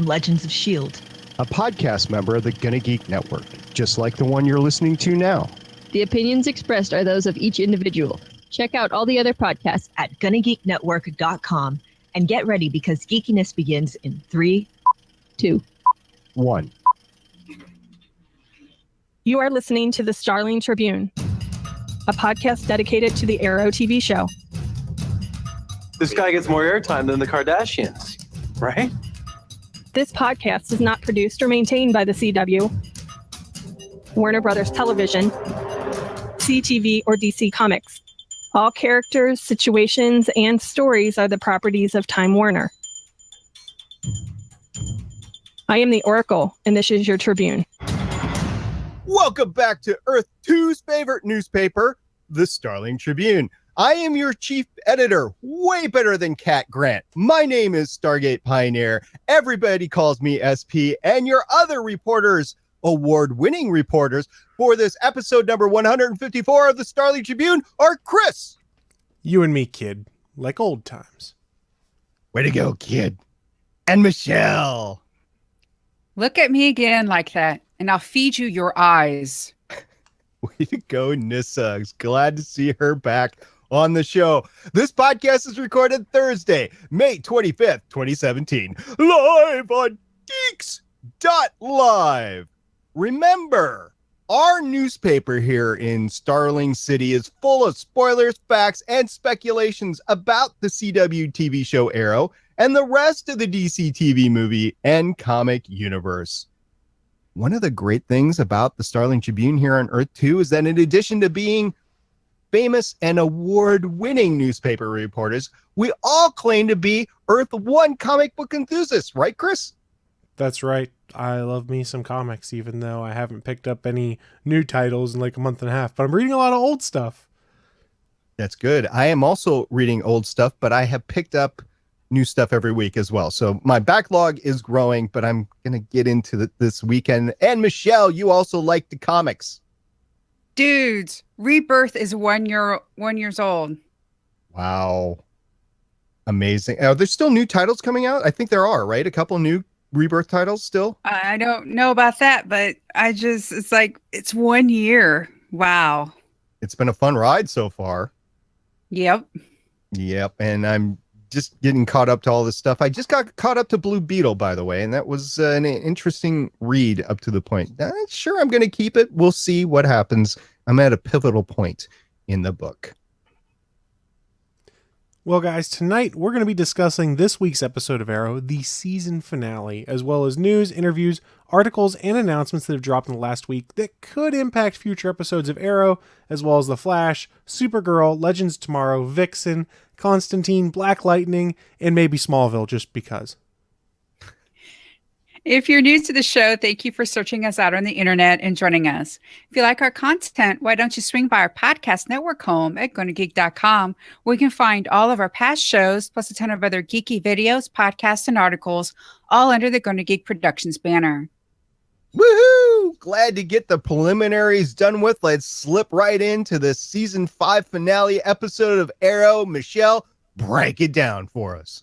on Legends of S.H.I.E.L.D., a podcast member of the Gonna Geek Network, just like the one you're listening to now. The opinions expressed are those of each individual. Check out all the other podcasts at GonnaGeekNetwork.com and get ready because geekiness begins in 3, 2, 1. You are listening to the Starling Tribune, a podcast dedicated to the Arrow TV show. This guy gets more airtime than the Kardashians, right? This podcast is not produced or maintained by the CW, Warner Brothers Television, CTV, or DC Comics. All characters, situations, and stories are the properties of Time Warner. I am the Oracle, and this is your Tribune. Welcome back to Earth 2's favorite newspaper, the Starling Tribune. I am your chief editor, way better than Cat Grant. My name is Stargate Pioneer. Everybody calls me SP, and your other reporters, award-winning reporters, for this episode number 154 of the Starling Tribune are Chris. You and me, kid, like old times. Way to go, kid. And Michelle. Look at me again like that, and I'll feed you your eyes. Way to go, Nissa. Glad to see her back on the show. This podcast is recorded Thursday, May 25th, 2017, live on Geeks.live. Remember, our newspaper here in Starling City is full of spoilers, facts, and speculations about the CW TV show Arrow and the rest of the DC TV movie and comic universe. One of the great things about the Starling Tribune here on Earth 2 is that in addition to being famous and award-winning newspaper reporters, we all claim to be Earth 1 comic book enthusiasts, right, Chris? That's right. I love me some comics, even though I haven't picked up any new titles in like a month and a half, but I'm reading a lot of old stuff. That's good. I am also reading old stuff, but I have picked up new stuff every week as well. So my backlog is growing, but I'm going to get into this weekend. And Michelle, you also like the comics. Dudes, Rebirth is 1 year old. Wow. Amazing. Are there still new titles coming out? I think there are, right? A couple new Rebirth titles still? I don't know about that, but it's like, it's 1 year. Wow. It's been a fun ride so far. Yep. And I'm just getting caught up to all this stuff. I just got caught up to Blue Beetle, by the way, and that was an interesting read up to the point. Sure, I'm going to keep it. We'll see what happens. I'm at a pivotal point in the book. Well, guys, tonight we're going to be discussing this week's episode of Arrow, the season finale, as well as news, interviews, articles, and announcements that have dropped in the last week that could impact future episodes of Arrow, as well as The Flash, Supergirl, Legends Tomorrow, Vixen, Constantine, Black Lightning, and maybe Smallville, just because. If you're new to the show, thank you for searching us out on the internet and joining us. If you like our content, why don't you swing by our podcast network home at GonnaGeek.com, where you can find all of our past shows, plus a ton of other geeky videos, podcasts, and articles, all under the Gonna Geek Productions banner. Woohoo! Glad to get the preliminaries done with. Let's slip right into the season 5 finale episode of Arrow. Michelle, break it down for us.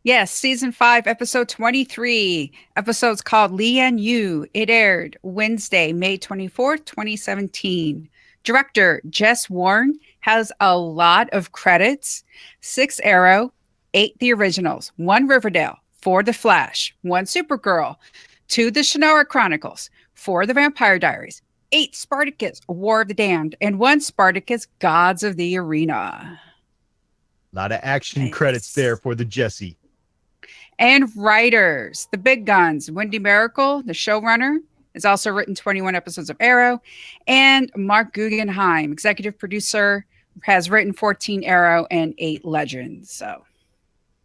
Yes, season 5, episode 23. Episode's called Lian Yu. It aired Wednesday, May 24th, 2017. Director Jess Warren has a lot of credits. 6 Arrow, 8 The Originals, 1 Riverdale, 4 The Flash, 1 Supergirl, 2 The Shannara Chronicles, 4 The Vampire Diaries, 8 Spartacus, War of the Damned, and 1 Spartacus, Gods of the Arena. A lot of action credits there for the Jesse. And writers, the big guns, Wendy Miracle, the showrunner, has also written 21 episodes of Arrow, and Mark Guggenheim, executive producer, has written 14 Arrow and 8 Legends. So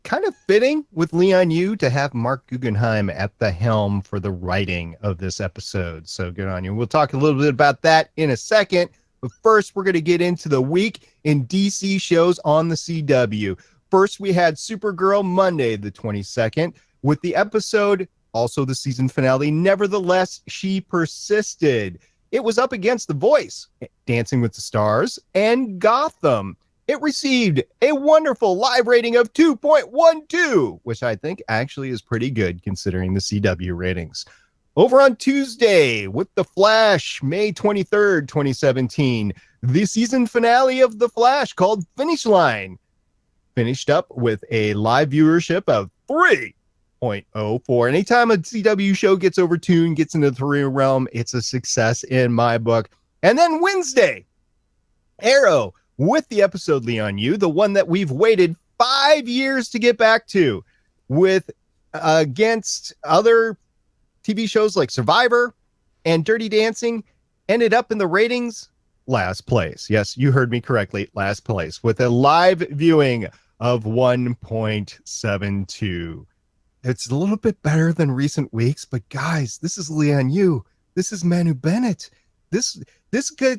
kind of fitting with Lian Yu to have Mark Guggenheim at the helm for the writing of this episode. So good on you. We'll talk a little bit about that in a second. But first, we're going to get into the week in DC shows on the CW. First, we had Supergirl Monday, the 22nd, with the episode, also the season finale, Nevertheless, She Persisted. It was up against The Voice, Dancing with the Stars, and Gotham. It received a wonderful live rating of 2.12, which I think actually is pretty good considering the CW ratings. Over on Tuesday with The Flash, May 23rd, 2017, the season finale of The Flash called Finish Line finished up with a live viewership of 3.04. Anytime a CW show gets over Tune, gets into the 3 realm, it's a success in my book. And then Wednesday, Arrow with the episode Lian Yu, the one that we've waited 5 years to get back to, with against other TV shows like Survivor and Dirty Dancing, ended up in the ratings last place. Yes, you heard me correctly, last place, with a live viewing of 1.72. It's a little bit better than recent weeks, but guys, this is Lian Yu. This is Manu Bennett. This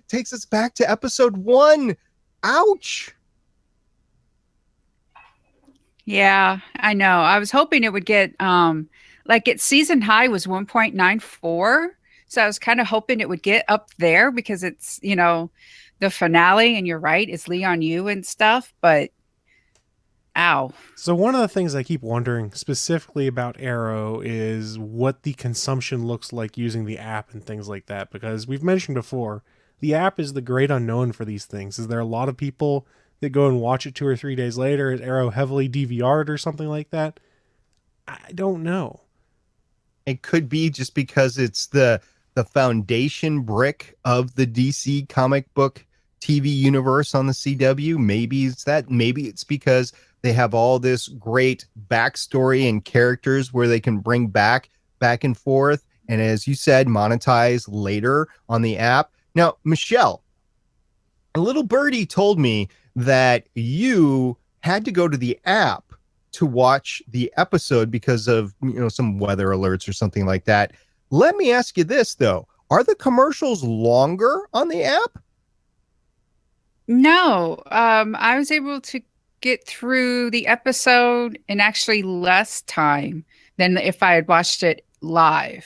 takes us back to episode 1. Ouch. Yeah, I know. I was hoping it would get like its season high was 1.94. So I was kind of hoping it would get up there because it's, the finale, and you're right, it's Lian Yu and stuff, but ow. So one of the things I keep wondering specifically about Arrow is what the consumption looks like using the app and things like that, because we've mentioned before, the app is the great unknown for these things. Is there a lot of people that go and watch it 2 or 3 days later? Is Arrow heavily DVR'd or something like that? I don't know. It could be just because it's the foundation brick of the DC comic book TV universe on the CW. Maybe it's that. Maybe it's because they have all this great backstory and characters where they can bring back and forth. And as you said, monetize later on the app. Now, Michelle, a little birdie told me that you had to go to the app to watch the episode because of, some weather alerts or something like that. Let me ask you this, though. Are the commercials longer on the app? No, I was able to get through the episode in actually less time than if I had watched it live.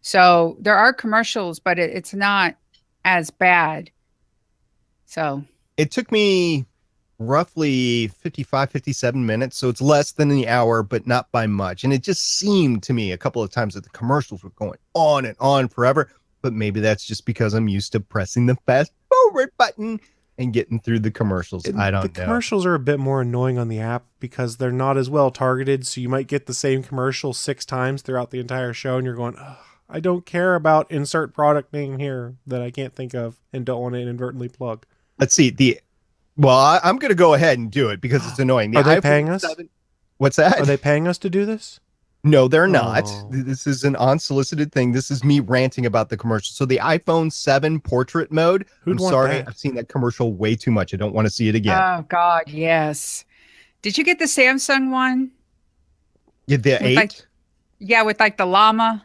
So there are commercials, but it's not as bad. So it took me roughly 57 minutes. So it's less than the hour, but not by much. And it just seemed to me a couple of times that the commercials were going on and on forever. But maybe that's just because I'm used to pressing the fast forward button and getting through the commercials. I don't know. The commercials are a bit more annoying on the app because they're not as well targeted. So you might get the same commercial 6 times throughout the entire show. And you're going, oh, I don't care about insert product name here that I can't think of and don't want to inadvertently plug. Let's see. I'm going to go ahead and do it because it's annoying. Are they paying us? What's that? Are they paying us to do this? No, they're not. Oh. This is an unsolicited thing. This is me ranting about the commercial. So the iPhone 7 portrait mode. I'm sorry. I've seen that commercial way too much. I don't want to see it again. Oh, God, yes. Did you get the Samsung one? Yeah, the 8? With like the llama.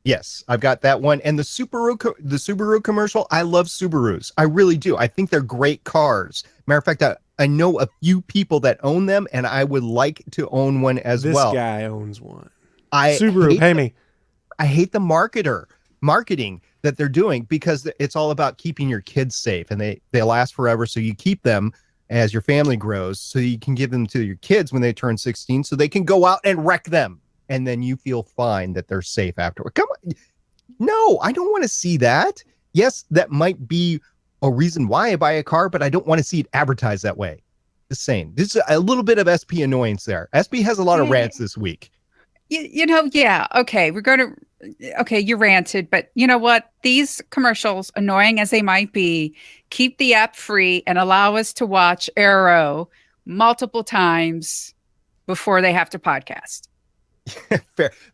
Yes, I've got that one. And the Subaru commercial, I love Subarus. I really do. I think they're great cars. Matter of fact, I know a few people that own them, and I would like to own one as well. This guy owns one. Subaru, pay me. I hate the marketing that they're doing because it's all about keeping your kids safe, and they last forever. So you keep them as your family grows, so you can give them to your kids when they turn 16, so they can go out and wreck them. And then you feel fine that they're safe afterward. Come on. No, I don't want to see that. Yes, that might be a reason why I buy a car, but I don't want to see it advertised that way. Just saying. This is a little bit of SP annoyance there. SP has a lot of rants this week. Okay, you ranted, but you know what? These commercials, annoying as they might be, keep the app free and allow us to watch Arrow multiple times before they have to podcast.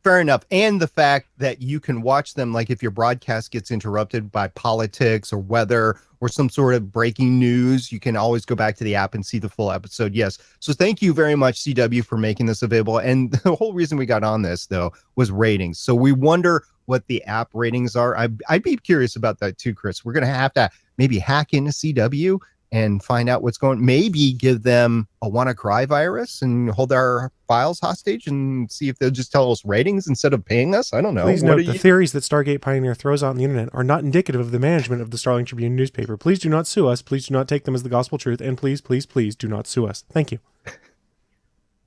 Fair enough. And the fact that you can watch them, like if your broadcast gets interrupted by politics or weather or some sort of breaking news, you can always go back to the app and see the full episode. Yes. So thank you very much, CW, for making this available. And the whole reason we got on this, though, was ratings. So we wonder what the app ratings are. I'd be curious about that too, Chris. We're going to have to maybe hack into CW and find out what's going. Maybe give them a WannaCry virus and hold our files hostage and see if they'll just tell us ratings instead of paying us. I don't know. Please note, the theories that Stargate Pioneer throws out on the internet are not indicative of the management of the Starling Tribune newspaper. Please do not sue us. Please do not take them as the gospel truth. And please, please, please do not sue us. Thank you.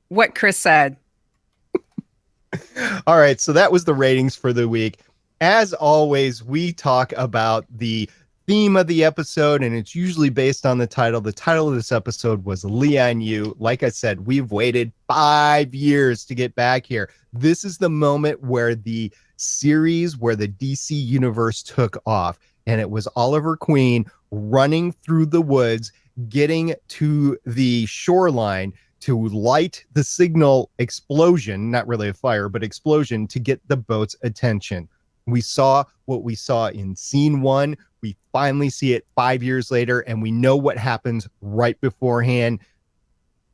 What Chris said. All right, so that was the ratings for the week. As always, we talk about the theme of the episode, and it's usually based on the title. The title of this episode was Lian Yu. Like I said, we've waited 5 years to get back here. This is the moment where the series, where the DC universe took off, and it was Oliver Queen running through the woods, getting to the shoreline to light the signal explosion, not really a fire, but explosion, to get the boat's attention. We saw what we saw in scene 1. We finally see it 5 years later, and we know what happens right beforehand.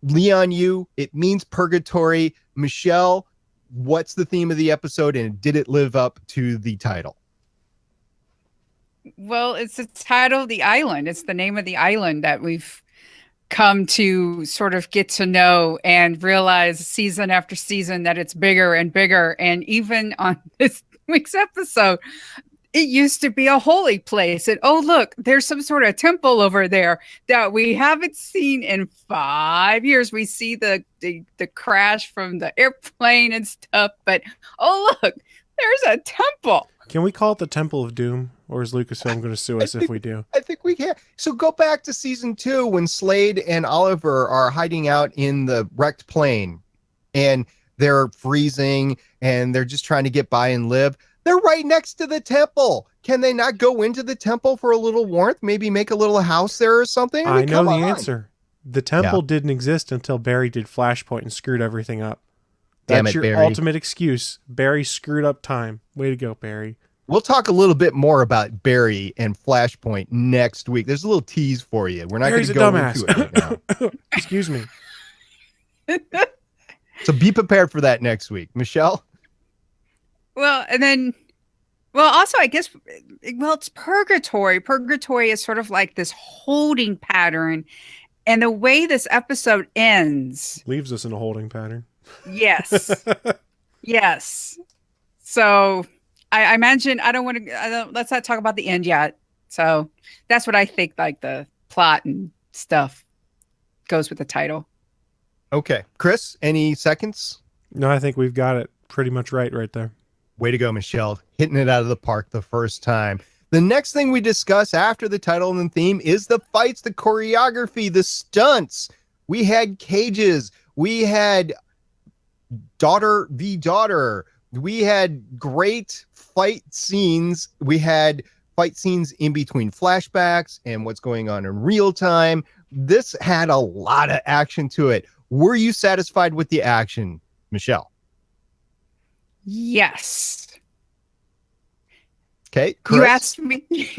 Lian Yu, it means purgatory. Michelle, what's the theme of the episode, and did it live up to the title? Well, it's the title of the island. It's the name of the island that we've come to sort of get to know and realize season after season that it's bigger and bigger. And even on this week's episode, it used to be a holy place. And oh, look, there's some sort of temple over there that we haven't seen in 5 years. We see the crash from the airplane and stuff, but oh, look, there's a temple. Can we call it the Temple of Doom? Or is Lucasfilm going to sue us if we do? I think we can. So go back to season 2 when Slade and Oliver are hiding out in the wrecked plane and they're freezing and they're just trying to get by and live. They're right next to the temple. Can they not go into the temple for a little warmth? Maybe make a little house there or something? I know the answer. The temple didn't exist until Barry did Flashpoint and screwed everything up. That's your Barry. Ultimate excuse. Barry screwed up time. Way to go, Barry. We'll talk a little bit more about Barry and Flashpoint next week. There's a little tease for you. We're not going to go into it right now. Excuse me. So be prepared for that next week. Michelle? Well, and then, well, also, I guess, well, it's purgatory. Purgatory is sort of like this holding pattern. And the way this episode ends leaves us in a holding pattern. Yes. Yes. So I imagine let's not talk about the end yet. So that's what I think, like the plot and stuff goes with the title. Okay. Chris, any seconds? No, I think we've got it pretty much right there. Way to go, Michelle. Hitting it out of the park the first time. The next thing we discuss after the title and the theme is the fights, the choreography, the stunts. We had cages. We had daughter v. daughter. We had great fight scenes. We had fight scenes in between flashbacks and what's going on in real time. This had a lot of action to it. Were you satisfied with the action, Michelle? Yes. Okay, Chris? You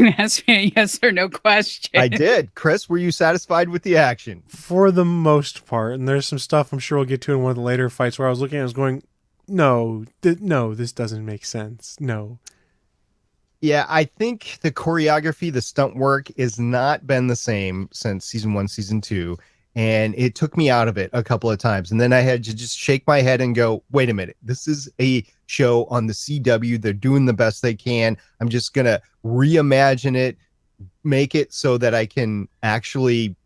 asked me a yes or no question. I did. Chris, were you satisfied with the action? For the most part, and there's some stuff I'm sure we'll get to in one of the later fights where I was looking at it, I was going, no, this doesn't make sense. No. Yeah, I think the choreography, the stunt work has not been the same since season 1, season 2. And it took me out of it a couple of times. And then I had to just shake my head and go, wait a minute, this is a show on the CW. They're doing the best they can. I'm just going to reimagine it, make it so that I can actually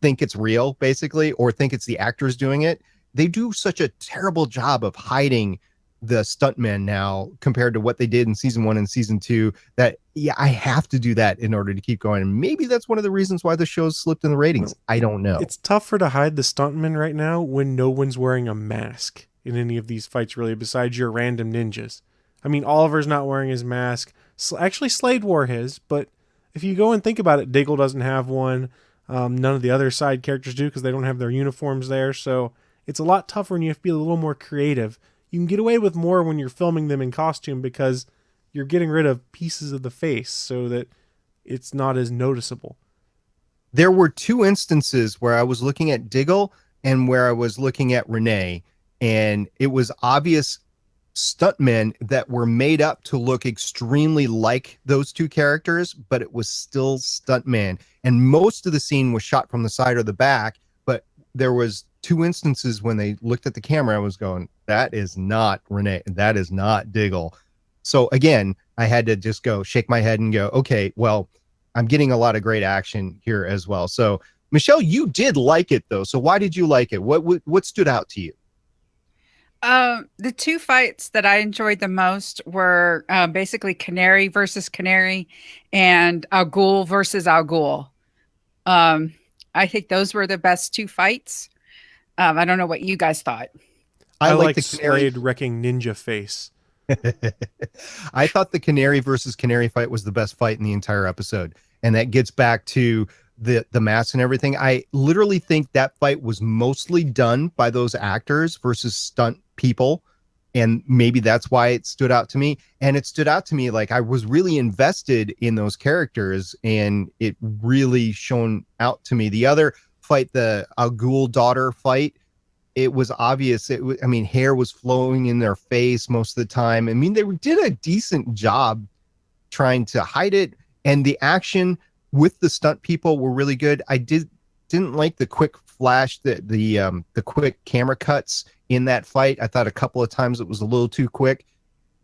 think it's real, basically, or think it's the actors doing it. They do such a terrible job of hiding the stuntmen now compared to what they did in season 1 and season 2 that, yeah, I have to do that in order to keep going. And maybe that's one of the reasons why the show's slipped in the ratings. I don't know. It's tougher to hide the stuntmen right now when no one's wearing a mask in any of these fights, really, besides your random ninjas. I mean, Oliver's not wearing his mask. Actually, Slade wore his, but if you go and think about it, Diggle doesn't have one. None of the other side characters do because they don't have their uniforms there. So it's a lot tougher and you have to be a little more creative. You can get away with more when you're filming them in costume because you're getting rid of pieces of the face so that it's not as noticeable. There were 2 instances where I was looking at Diggle and where I was looking at Renee, and it was obvious stuntmen that were made up to look extremely like those two characters, but it was still stuntman. And most of the scene was shot from the side or the back, but there was 2 instances when they looked at the camera, I was going, that is not Renee, that is not Diggle. So again, I had to just go shake my head and go, okay, well, I'm getting a lot of great action here as well. So Michelle, you did like it though. So why did you like it? What stood out to you? The 2 fights that I enjoyed the most were basically Canary versus Canary and Al Ghul versus Al Ghul. I think those were the best 2 fights. I don't know what you guys thought. I like the Slade wrecking Ninja Face. I thought the Canary versus Canary fight was the best fight in the entire episode. And that gets back to the mask and everything. I literally think that fight was mostly done by those actors versus stunt people. And maybe that's why it stood out to me. And it stood out to me like I was really invested in those characters, and it really shone out to me. The other fight, the Al Ghul daughter fight, it was obvious. I mean, hair was flowing in their face most of the time. I mean, they did a decent job trying to hide it, and the action with the stunt people were really good. I didn't like the quick flash, the quick camera cuts in that fight. I thought a couple of times it was a little too quick.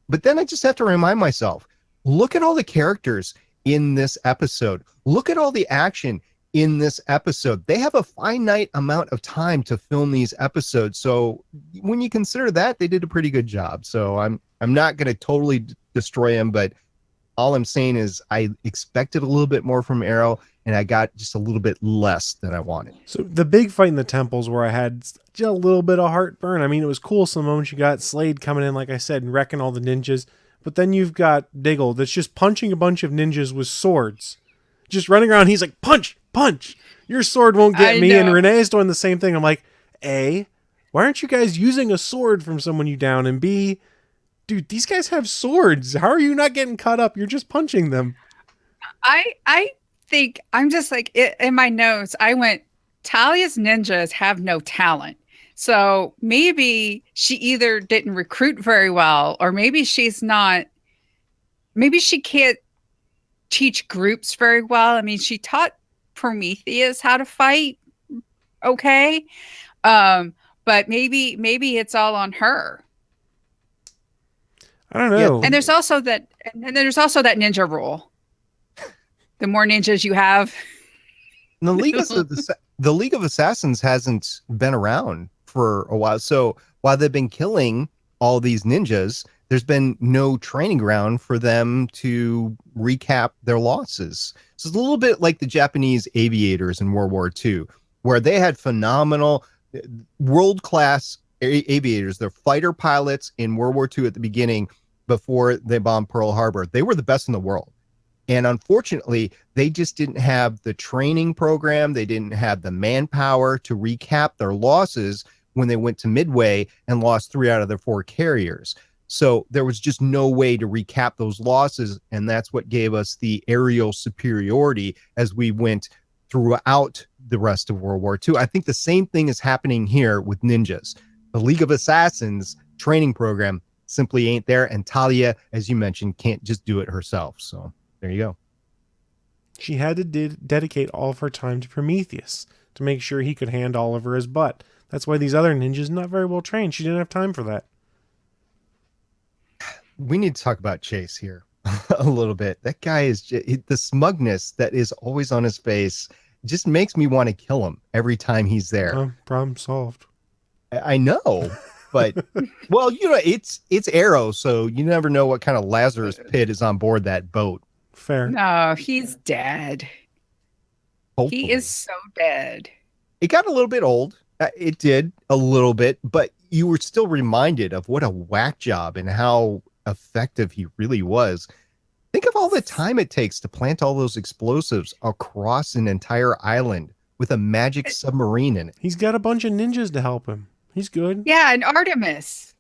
But then I just have to remind myself, look at all the characters in this episode. Look at all the action in this episode. They have a finite amount of time to film these episodes. So when you consider that, they did a pretty good job. So I'm not going to totally destroy them, but all I'm saying is I expected a little bit more from Arrow, and I got just a little bit less than I wanted. So the big fight in the temples where I had just a little bit of heartburn. I mean, it was cool some moments. You got Slade coming in, like I said, and wrecking all the ninjas. But then you've got Diggle that's just punching a bunch of ninjas with swords. Just running around. He's like, punch, punch. Your sword won't get me. And Renee's doing the same thing. I'm like, A, why aren't you guys using a sword from someone you down? And B, dude, these guys have swords. How are you not getting cut up? You're just punching them. I think I'm just like, in my notes, I went, Talia's ninjas have no talent. So maybe she either didn't recruit very well, or maybe she can't teach groups very well. I mean, she taught Prometheus how to fight. Okay. But maybe it's all on her. I don't know. And there's also that ninja rule. The more ninjas you have. The League of Assassins hasn't been around for a while. So while they've been killing all these ninjas, there's been no training ground for them to recap their losses. So it's a little bit like the Japanese aviators in World War II, where they had phenomenal world-class aviators. They're fighter pilots in World War II at the beginning before they bombed Pearl Harbor. They were the best in the world. And unfortunately, they just didn't have the training program. They didn't have the manpower to recap their losses when they went to Midway and lost 3 out of their 4 carriers. So there was just no way to recap those losses. And that's what gave us the aerial superiority as we went throughout the rest of World War II. I think the same thing is happening here with ninjas. The League of Assassins training program simply ain't there. And Talia, as you mentioned, can't just do it herself. So there you go. She had to dedicate all of her time to Prometheus to make sure he could hand Oliver his butt. That's why these other ninjas not very well trained. She didn't have time for that. We need to talk about Chase here a little bit. That guy is the smugness that is always on his face just makes me want to kill him every time he's there. Problem solved. I know, but well, you know, it's Arrow, so you never know what kind of Lazarus pit is on board that boat. Fair. No, he's dead. Hopefully. He is so dead. It got a little bit old. It did a little bit, but you were still reminded of what a whack job and how effective he really was. Think of all the time it takes to plant all those explosives across an entire island with a magic submarine in it. He's got a bunch of ninjas to help him. He's good. Yeah, and Artemis.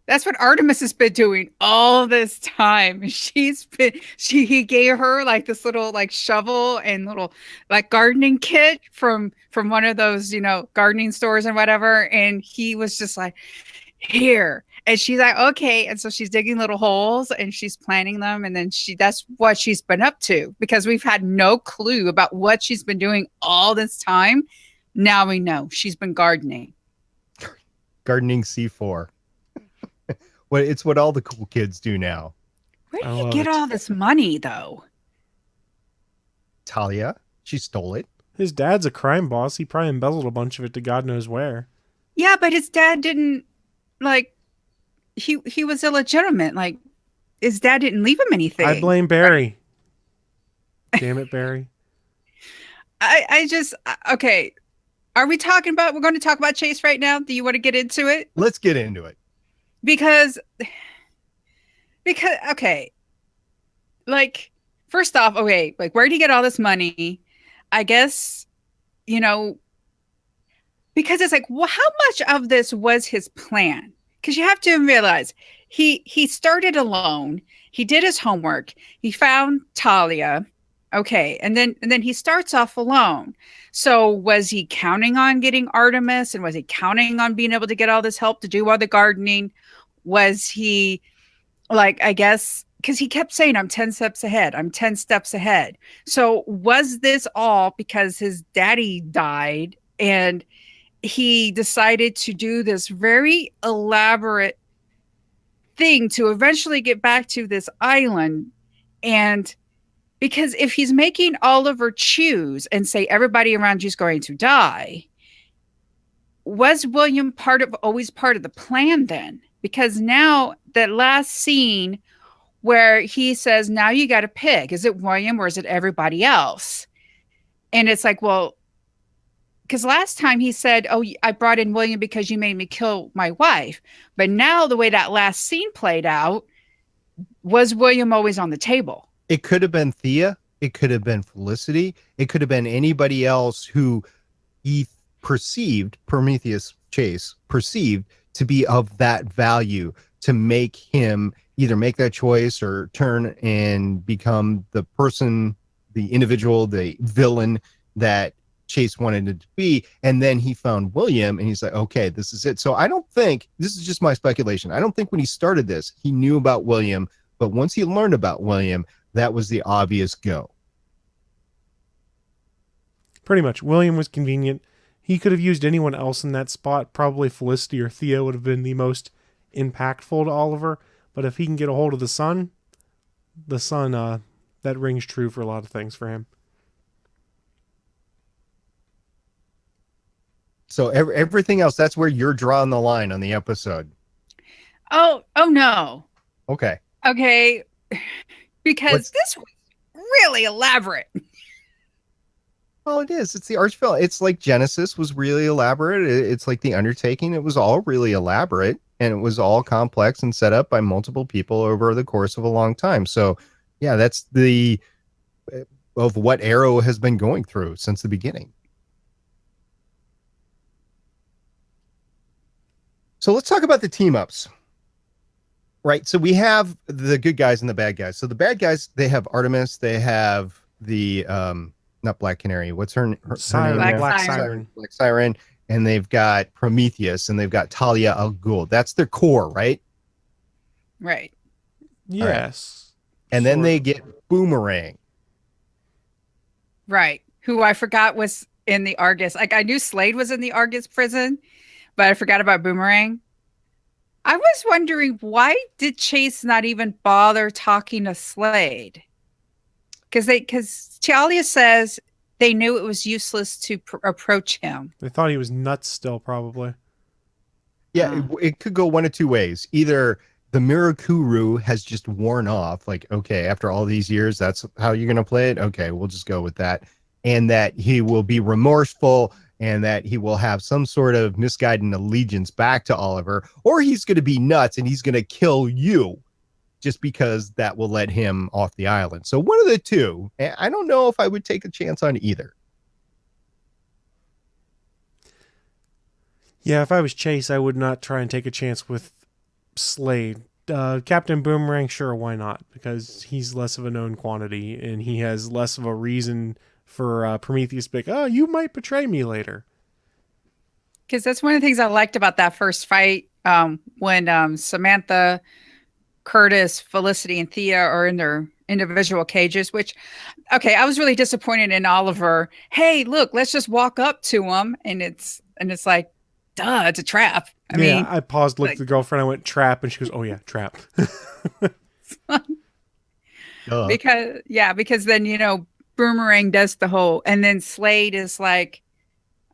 That's what Artemis has been doing all this time. He gave her like this little like shovel and little like gardening kit from one of those, you know, gardening stores and whatever. And he was just like, here. And she's like, okay. And so she's digging little holes and she's planting them. And then that's what she's been up to, because we've had no clue about what she's been doing all this time. Now we know she's been gardening. Gardening C4. Well, it's what all the cool kids do now. Where do you get all this money, though? Talia, she stole it. His dad's a crime boss. He probably embezzled a bunch of it to God knows where. Yeah, but his dad didn't, like, he was illegitimate. Like, his dad didn't leave him anything. I blame Barry. Damn it, Barry. Okay. Are we we're going to talk about Chase right now? Do you want to get into it? Let's get into it. Because, okay. Like, first off, okay, like, where did he get all this money? I guess, because it's like, well, how much of this was his plan? Because you have to realize he started alone. He did his homework. He found Talia. Okay. And then he starts off alone. So was he counting on getting Artemis, and was he counting on being able to get all this help to do all the gardening? Was he, like, I guess, because he kept saying, I'm 10 steps ahead. I'm 10 steps ahead. So was this all because his daddy died and he decided to do this very elaborate thing to eventually get back to this island? And because if he's making Oliver choose and say everybody around you is going to die, was William always part of the plan then? Because now that last scene where he says, now you got to pick, is it William or is it everybody else? And it's like, well, because last time he said, oh, I brought in William because you made me kill my wife. But now the way that last scene played out, was William always on the table? It could have been Thea. It could have been Felicity. It could have been anybody else who he perceived, Prometheus Chase perceived to be of that value to make him either make that choice or turn and become the person, the individual, the villain that Chase wanted it to be. And then he found William and he's like, okay, this is it. So I don't think, this is just my speculation, I don't think when he started this, he knew about William, but once he learned about William, that was the obvious go. Pretty much. William was convenient. He could have used anyone else in that spot. Probably Felicity or Theo would have been the most impactful to Oliver. But if he can get a hold of the sun, that rings true for a lot of things for him. So everything else, that's where you're drawing the line on the episode. Oh no. Okay. Because this was really elaborate. Well, it is. It's the arch villain. It's like Genesis was really elaborate. It's like The Undertaking. It was all really elaborate, and it was all complex and set up by multiple people over the course of a long time. So, yeah, that's of what Arrow has been going through since the beginning. So let's talk about the team ups. Right. So we have the good guys and the bad guys. So the bad guys, they have Artemis. They have the not Black Canary. What's her name? Black Siren. Black Siren. And they've got Prometheus and they've got Talia al Ghul. That's their core, right? Right. Yes. Right. And then they get Boomerang. Right. Who I forgot was in the Argus. Like, I knew Slade was in the Argus prison, but I forgot about Boomerang. I was wondering, why did Chase not even bother talking to Slade? Because Talia says they knew it was useless to approach him. They thought he was nuts still, probably. Yeah, it could go one of two ways. Either the Mirakuru has just worn off, like, okay, after all these years, that's how you're going to play it? Okay, we'll just go with that. And that he will be remorseful and that he will have some sort of misguided allegiance back to Oliver, or he's going to be nuts and he's going to kill you just because that will let him off the island. So one of the two. I don't know if I would take a chance on either. Yeah, if I was Chase, I would not try and take a chance with Slade. Captain Boomerang, sure, why not? Because he's less of a known quantity and he has less of a reason for Prometheus to be like, oh, you might betray me later. Because that's one of the things I liked about that first fight when Samantha, Curtis, Felicity, and Thea are in their individual cages, which, okay, I was really disappointed in Oliver. Hey, look, let's just walk up to him. And it's like, duh, it's a trap. I mean, I paused, looked at the girlfriend, I went, trap, and she goes, oh yeah, trap. because then, Boomerang does the whole, and then Slade is like,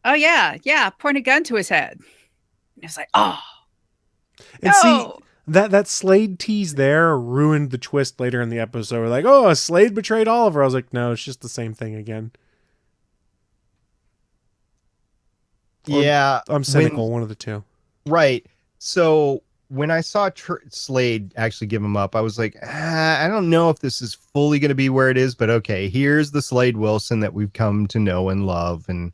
oh yeah, point a gun to his head. And it's like, oh, and no. See, that Slade tease there ruined the twist later in the episode. We're like, oh, Slade betrayed Oliver. I was like, no, it's just the same thing again. Yeah. I'm cynical, one of the two. Right. So when I saw Slade actually give him up, I was like, I don't know if this is fully going to be where it is, but okay, here's the Slade Wilson that we've come to know and love. And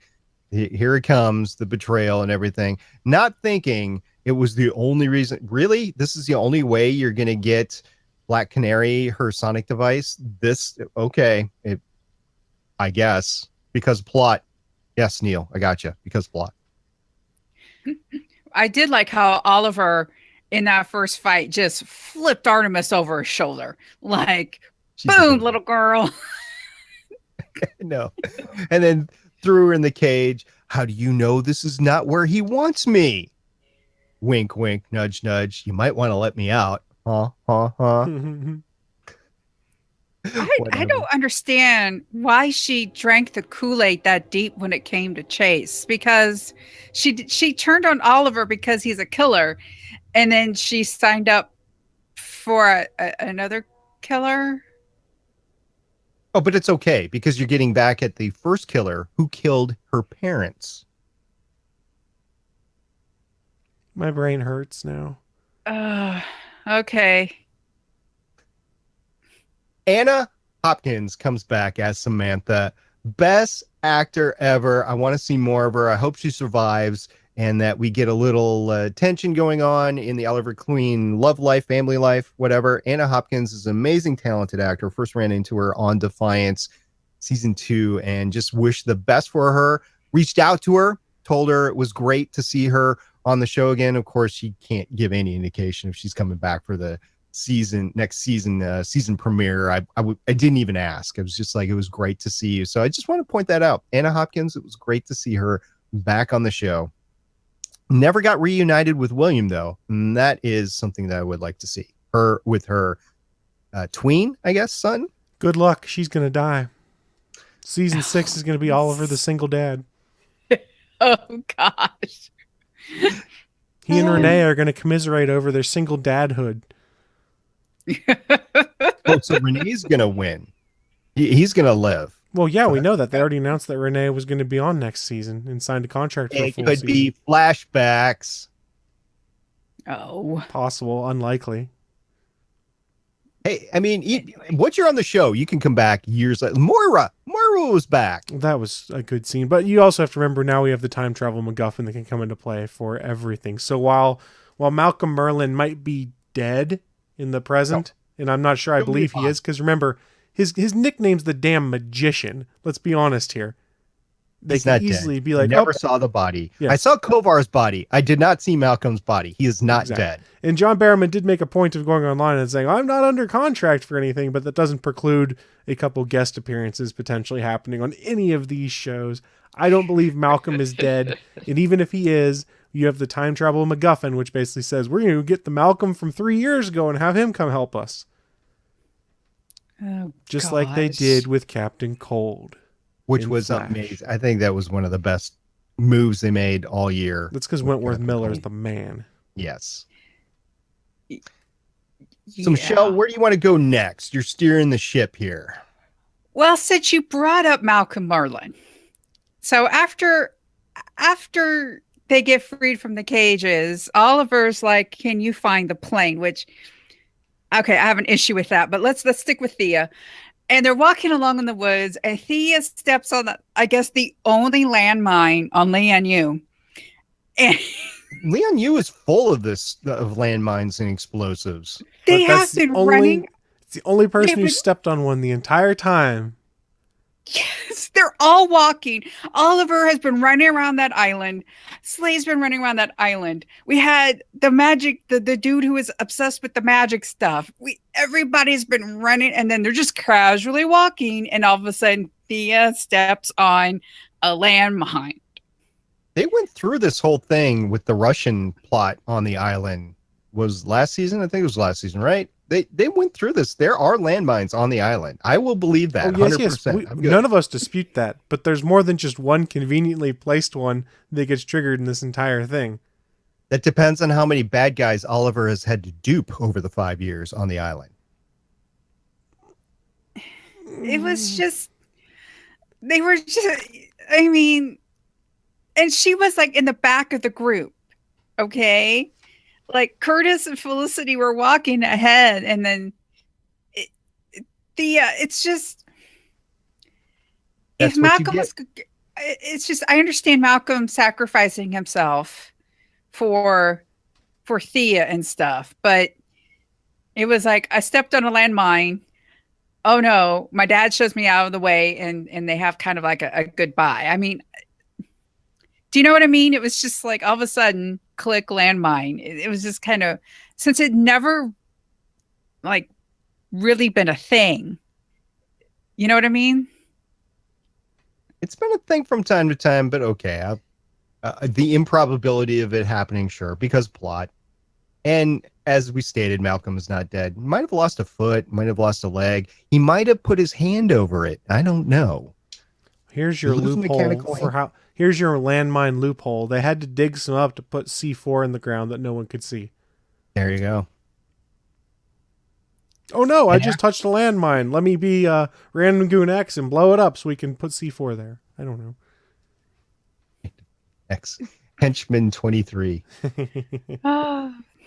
here it comes, the betrayal and everything. Not thinking it was the only reason. Really? This is the only way you're going to get Black Canary her sonic device? I guess. Because plot. Yes, Neil, I got you. Because plot. I did like how Oliver in that first fight just flipped Artemis over his shoulder. Like, boom, little girl. No. And then threw her in the cage. How do you know this is not where he wants me? Wink, wink, nudge, nudge. You might want to let me out. Huh? I don't understand why she drank the Kool-Aid that deep when it came to Chase, because she turned on Oliver because he's a killer, and then she signed up for another killer. Oh, but it's okay because you're getting back at the first killer who killed her parents. My brain hurts now. Okay. Anna Hopkins comes back as Samantha. Best actor ever. I want to see more of her. I hope she survives and that we get a little tension going on in the Oliver Queen love life, family life, whatever. Anna Hopkins is an amazing, talented actor. First ran into her on Defiance season 2 and just wish the best for her. Reached out to her, told her it was great to see her on the show again. Of course, she can't give any indication if she's coming back for the next season premiere. I didn't even ask. It was just like, it was great to see you. So I just want to point that out. Anna Hopkins, it was great to see her back on the show. Never got reunited with William though, and that is something that I would like to see her with her tween, I guess, son. Good luck. She's gonna die. Season 6 is gonna be Oliver the single dad. Oh gosh. He and Renee are gonna commiserate over their single dadhood. Oh, so Renee's gonna win. He's gonna live. Well, yeah, we know that. They already announced that Renee was going to be on next season and signed a contract for a full season. It could be flashbacks. Oh. Possible, unlikely. Hey, I mean, once you're on the show, you can come back years later. Moira was back. That was a good scene. But you also have to remember now we have the time travel MacGuffin that can come into play for everything. So while Malcolm Merlin might be dead in the present, and I'm not sure, I believe he is, because remember, his nickname's the damn Magician. Let's be honest here. They He's can not easily dead. be like, I never saw the body. Yeah. I saw Kovar's body. I did not see Malcolm's body. He is not dead. And John Barrowman did make a point of going online and saying, I'm not under contract for anything, but that doesn't preclude a couple guest appearances potentially happening on any of these shows. I don't believe Malcolm is dead. And even if he is, you have the time travel MacGuffin, which basically says, we're going to get the Malcolm from 3 years ago and have him come help us. Oh, just like they did with Captain Cold. Which was Flash. amazing. I think that was one of the best moves they made all year. That's because Wentworth Miller is the man. Yes. Yeah. So, Michelle, where do you want to go next? You're steering the ship here. Well, since you brought up Malcolm Merlin, so after they get freed from the cages, Oliver's like, "Can you find the plane?" Which, okay, I have an issue with that, but let's stick with Thea. And they're walking along in the woods, and Thea steps on the only landmine on Lian Yu. And Lian Yu is full of landmines and explosives. They have been running. It's the only person who stepped on one the entire time. Yes. They're all walking. Oliver has been running around that island. Slade's been running around that island. We had the magic, the dude who was obsessed with the magic stuff. Everybody's been running, and then they're just casually walking, and all of a sudden Thea steps on a landmine. They went through this whole thing with the Russian plot on the island. Was last season? I think it was last season, right? They went through this. There are landmines on the island. I will believe that. Oh, yes, 100%. yes. None of us dispute that, but there's more than just one conveniently placed one that gets triggered in this entire thing. That depends on how many bad guys Oliver has had to dupe over the 5 years on the island. It was just, they were just, I mean, and she was like in the back of the group, okay? Like Curtis and Felicity were walking ahead, and then it's just, That's if Malcolm was, it's just, I understand Malcolm sacrificing himself for Thea and stuff, but it was like, I stepped on a landmine. Oh no, my dad shows me out of the way, and they have kind of like a goodbye. I mean, do you know what I mean? It was just like all of a sudden, click, landmine. It was just kind of, since it never like really been a thing. You know what I mean? It's been a thing from time to time, but okay. The improbability of it happening, sure, because plot. And as we stated, Malcolm is not dead. He might have lost a foot, might have lost a leg. He might have put his hand over it. I don't know. Here's your loophole for how. Here's your landmine loophole. They had to dig some up to put C4 in the ground that no one could see. There you go. Oh no, I just touched a landmine. Let me be Random Goon X and blow it up so we can put C4 there. I don't know. X. Henchman 23.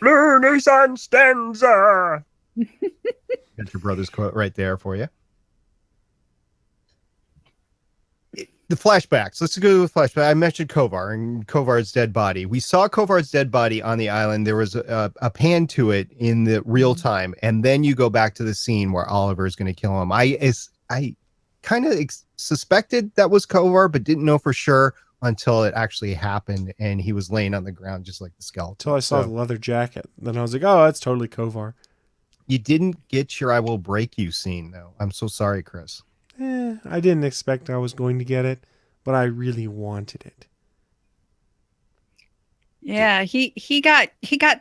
Looney Sun Stanza. Got your brother's quote right there for you. The flashbacks. Let's go with flashback. I mentioned Kovar and Kovar's dead body. We saw Kovar's dead body on the island. There was a pan to it in the real time, and then you go back to the scene where Oliver is going to kill him. I kind of suspected that was Kovar, but didn't know for sure until it actually happened, and he was laying on the ground just like the skeleton. Until I saw the leather jacket. Then I was like, oh, that's totally Kovar. You didn't get your I will break you scene, though. I'm so sorry, Chris. I didn't expect I was going to get it, but I really wanted it. Yeah, he got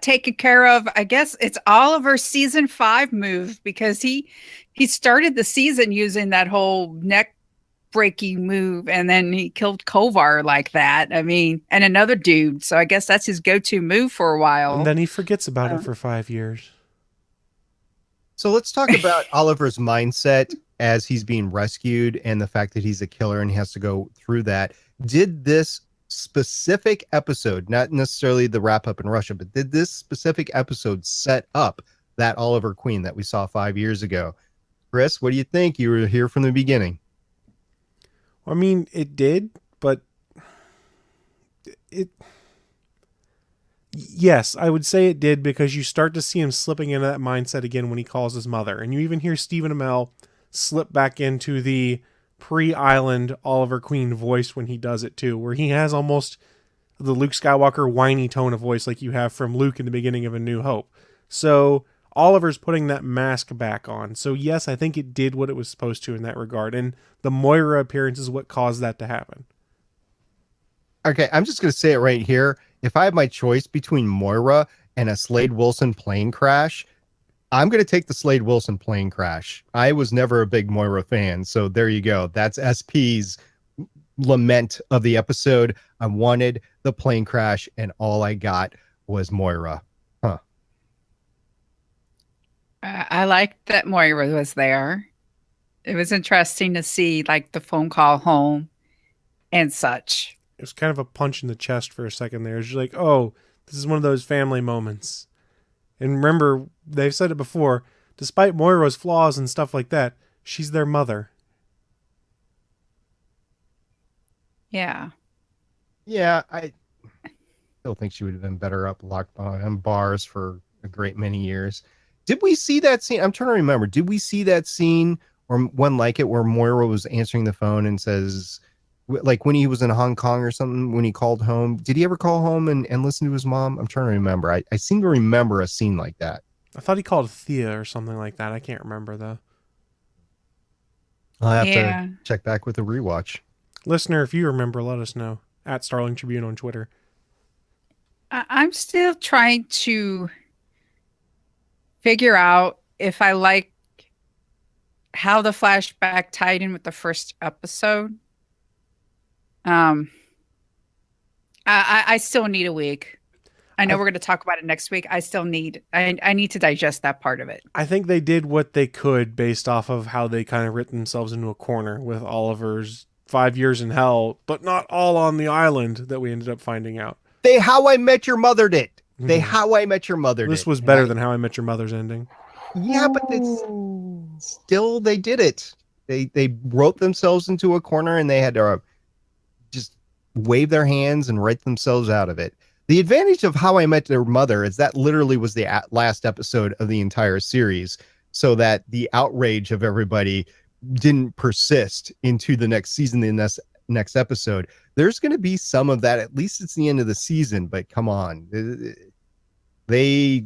taken care of. I guess it's Oliver's season 5 move, because he started the season using that whole neck breaking move, and then he killed Kovar like that. I mean, and another dude. So I guess that's his go-to move for a while. And then he forgets about it for 5 years. So let's talk about Oliver's mindset as he's being rescued and the fact that he's a killer and he has to go through that. Did this specific episode, not necessarily the wrap up in Russia, but did this specific episode set up that Oliver Queen that we saw 5 years ago? Chris, what do you think? You were here from the beginning. I mean, it did, but yes, I would say it did, because you start to see him slipping into that mindset again when he calls his mother. And you even hear Stephen Amell slip back into the pre-Island Oliver Queen voice when he does it too, where he has almost the Luke Skywalker whiny tone of voice like you have from Luke in the beginning of A New Hope. So Oliver's putting that mask back on. So yes, I think it did what it was supposed to in that regard. And the Moira appearance is what caused that to happen. Okay, I'm just going to say it right here. If I have my choice between Moira and a Slade Wilson plane crash, I'm going to take the Slade Wilson plane crash. I was never a big Moira fan, so there you go. That's SP's lament of the episode. I wanted the plane crash, and all I got was Moira. Huh. I liked that Moira was there. It was interesting to see like the phone call home and such. It was kind of a punch in the chest for a second there. It's like, oh, this is one of those family moments. And remember, they've said it before, despite Moira's flaws and stuff like that, she's their mother. Yeah. Yeah, I still think she would have been better up locked behind bars for a great many years. Did we see that scene? I'm trying to remember. Did we see that scene or one like it where Moira was answering the phone and says, like when he was in Hong Kong or something, when he called home, did he ever call home and listen to his mom? I'm trying to remember. I seem to remember a scene like that. I thought he called Thea or something like that. I can't remember though. I'll have to check back with a rewatch. Listener, if you remember, let us know at Starling Tribune on Twitter. I'm still trying to figure out if I like how the flashback tied in with the first episode. I still need a week. I know we're going to talk about it next week. I still need I need to digest that part of it. I think they did what they could based off of how they kind of written themselves into a corner with Oliver's 5 years in hell, but not all on the island that we ended up finding out. They How I Met Your Mother did. They How I Met Your Mother did. This was better than How I Met Your Mother's ending. Yeah, but still they did it. They wrote themselves into a corner and they had to just wave their hands and write themselves out of it. The advantage of How I Met Your Mother is that literally was the last episode of the entire series, so that the outrage of everybody didn't persist into the next season, the next episode. There's going to be some of that. At least it's the end of the season, but come on. They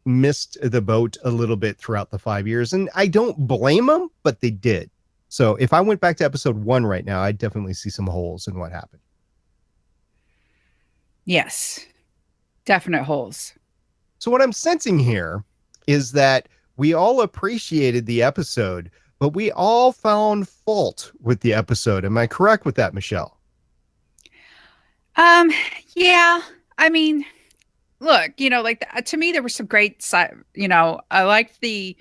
missed the boat a little bit throughout the 5 years, and I don't blame them, but they did. So if I went back to episode 1 right now, I'd definitely see some holes in what happened. Yes, definite holes. So what I'm sensing here is that we all appreciated the episode, but we all found fault with the episode. Am I correct with that, Michelle? Yeah. I mean, look, like to me, there were some great, I liked the,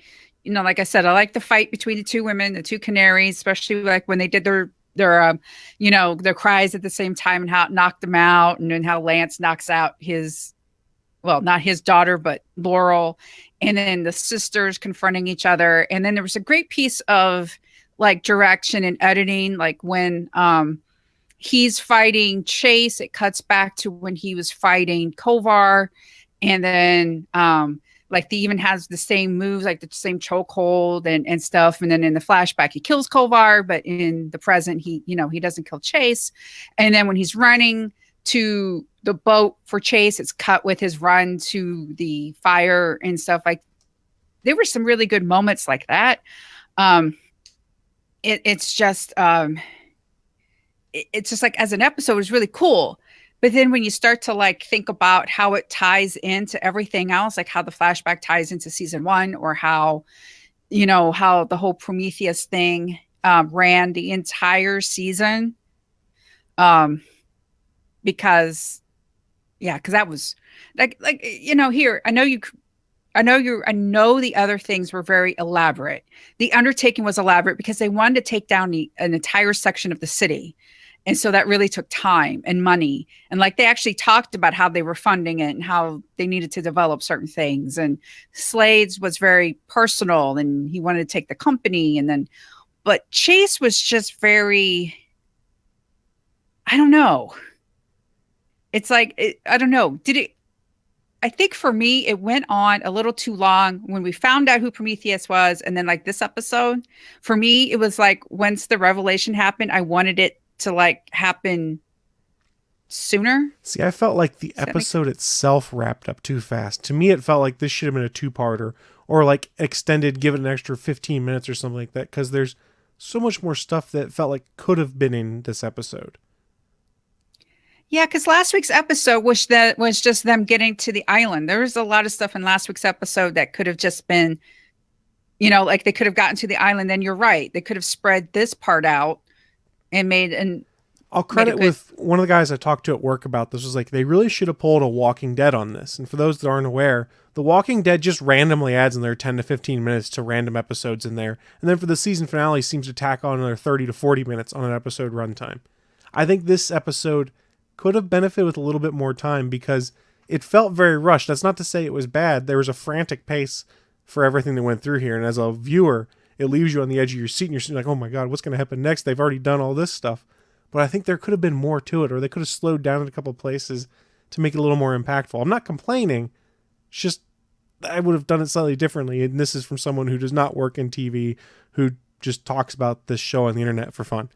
like I said, I liked the fight between the two women, the two canaries, especially like when they did their cries at the same time and how it knocked them out, and then how Lance knocks out not his daughter, but Laurel, and then the sisters confronting each other. And then there was a great piece of like direction and editing, like when he's fighting Chase, it cuts back to when he was fighting Kovar, and then like he even has the same moves, like the same chokehold and stuff. And then in the flashback, he kills Kovar, but in the present, he doesn't kill Chase. And then when he's running to the boat for Chase, it's cut with his run to the fire and stuff. Like there were some really good moments like that. It's just like as an episode, it's really cool. But then when you start to like think about how it ties into everything else, like how the flashback ties into season 1, or how the whole Prometheus thing ran the entire season. Because that was like here, I know the other things were very elaborate. The undertaking was elaborate because they wanted to take down an entire section of the city. And so that really took time and money. And like they actually talked about how they were funding it and how they needed to develop certain things. And Slade's was very personal and he wanted to take the company. But Chase was just very, I don't know. It's like, I don't know. I think for me, it went on a little too long when we found out who Prometheus was. And then like this episode, for me, it was like once the revelation happened, I wanted it to like happen sooner. See, I felt like the episode itself wrapped up too fast. To me, it felt like this should have been a 2-parter, or like extended, give it an extra 15 minutes or something like that, because there's so much more stuff that felt like could have been in this episode. Yeah, because last week's episode was just them getting to the island. There was a lot of stuff in last week's episode that could have just been, like they could have gotten to the island. And you're right, they could have spread this part out and I'll credit with one of the guys I talked to at work about this, was like, they really should have pulled a Walking Dead on this. And for those that aren't aware, The Walking Dead just randomly adds in their 10 to 15 minutes to random episodes in there. And then for the season finale, seems to tack on another 30 to 40 minutes on an episode runtime. I think this episode could have benefited with a little bit more time because it felt very rushed. That's not to say it was bad. There was a frantic pace for everything that went through here. And as a viewer, it leaves you on the edge of your seat and you're sitting like, oh my God, what's going to happen next? They've already done all this stuff. But I think there could have been more to it, or they could have slowed down in a couple of places to make it a little more impactful. I'm not complaining. It's just I would have done it slightly differently. And this is from someone who does not work in TV, who just talks about this show on the internet for fun.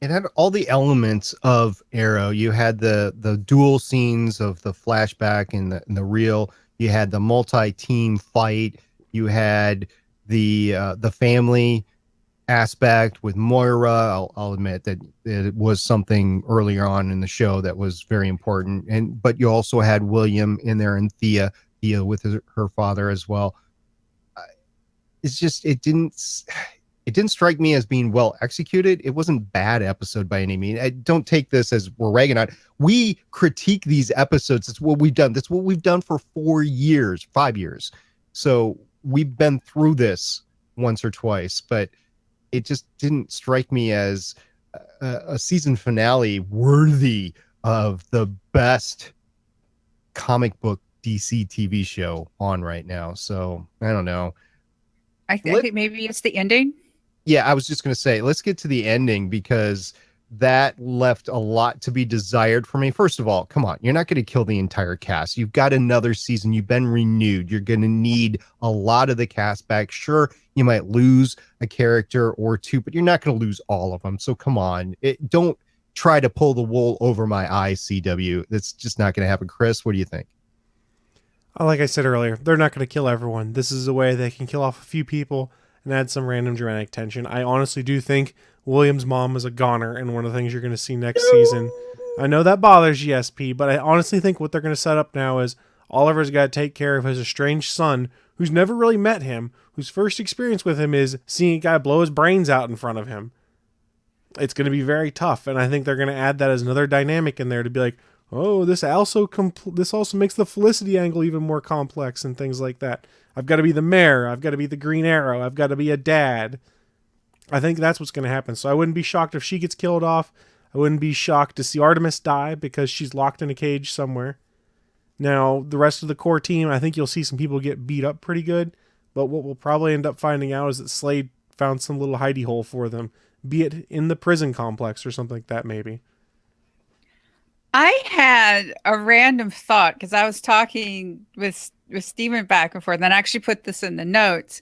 It had all the elements of Arrow. You had the dual scenes of the flashback and the real. You had the multi-team fight. You had the family aspect with Moira. I'll admit that it was something earlier on in the show that was very important. But you also had William in there and Thea with her father as well. It's just it didn't strike me as being well executed. It wasn't a bad episode by any means. I don't take this as we're ragging on. We critique these episodes. It's what we've done. That's what we've done for 5 years. So we've been through this once or twice, but it just didn't strike me as a season finale worthy of the best comic book DC TV show on right now. So I don't know. I think maybe it's the ending. Yeah, I was just going to say, let's get to the ending because that left a lot to be desired for me. First of all, come on, you're not going to kill the entire cast. You've got another season. You've been renewed. You're going to need a lot of the cast back. Sure, you might lose a character or two, but you're not going to lose all of them. So come on, don't try to pull the wool over my eyes, CW. That's just not going to happen. Chris, what do you think? Like I said earlier, they're not going to kill everyone. This is a way they can kill off a few people and add some random dramatic tension. I honestly do think William's mom is a goner and one of the things you're going to see next season. I know that bothers you, SP, but I honestly think what they're going to set up now is Oliver's got to take care of his estranged son, who's never really met him, whose first experience with him is seeing a guy blow his brains out in front of him. It's going to be very tough, and I think they're going to add that as another dynamic in there to be like, oh, this also makes the Felicity angle even more complex and things like that. I've got to be the mayor. I've got to be the Green Arrow. I've got to be a dad. I think that's what's going to happen. So I wouldn't be shocked if she gets killed off. I wouldn't be shocked to see Artemis die because she's locked in a cage somewhere. Now, the rest of the core team, I think you'll see some people get beat up pretty good. But what we'll probably end up finding out is that Slade found some little hidey hole for them, be it in the prison complex or something like that maybe. I had a random thought because I was talking with Steven back and forth, and I actually put this in the notes.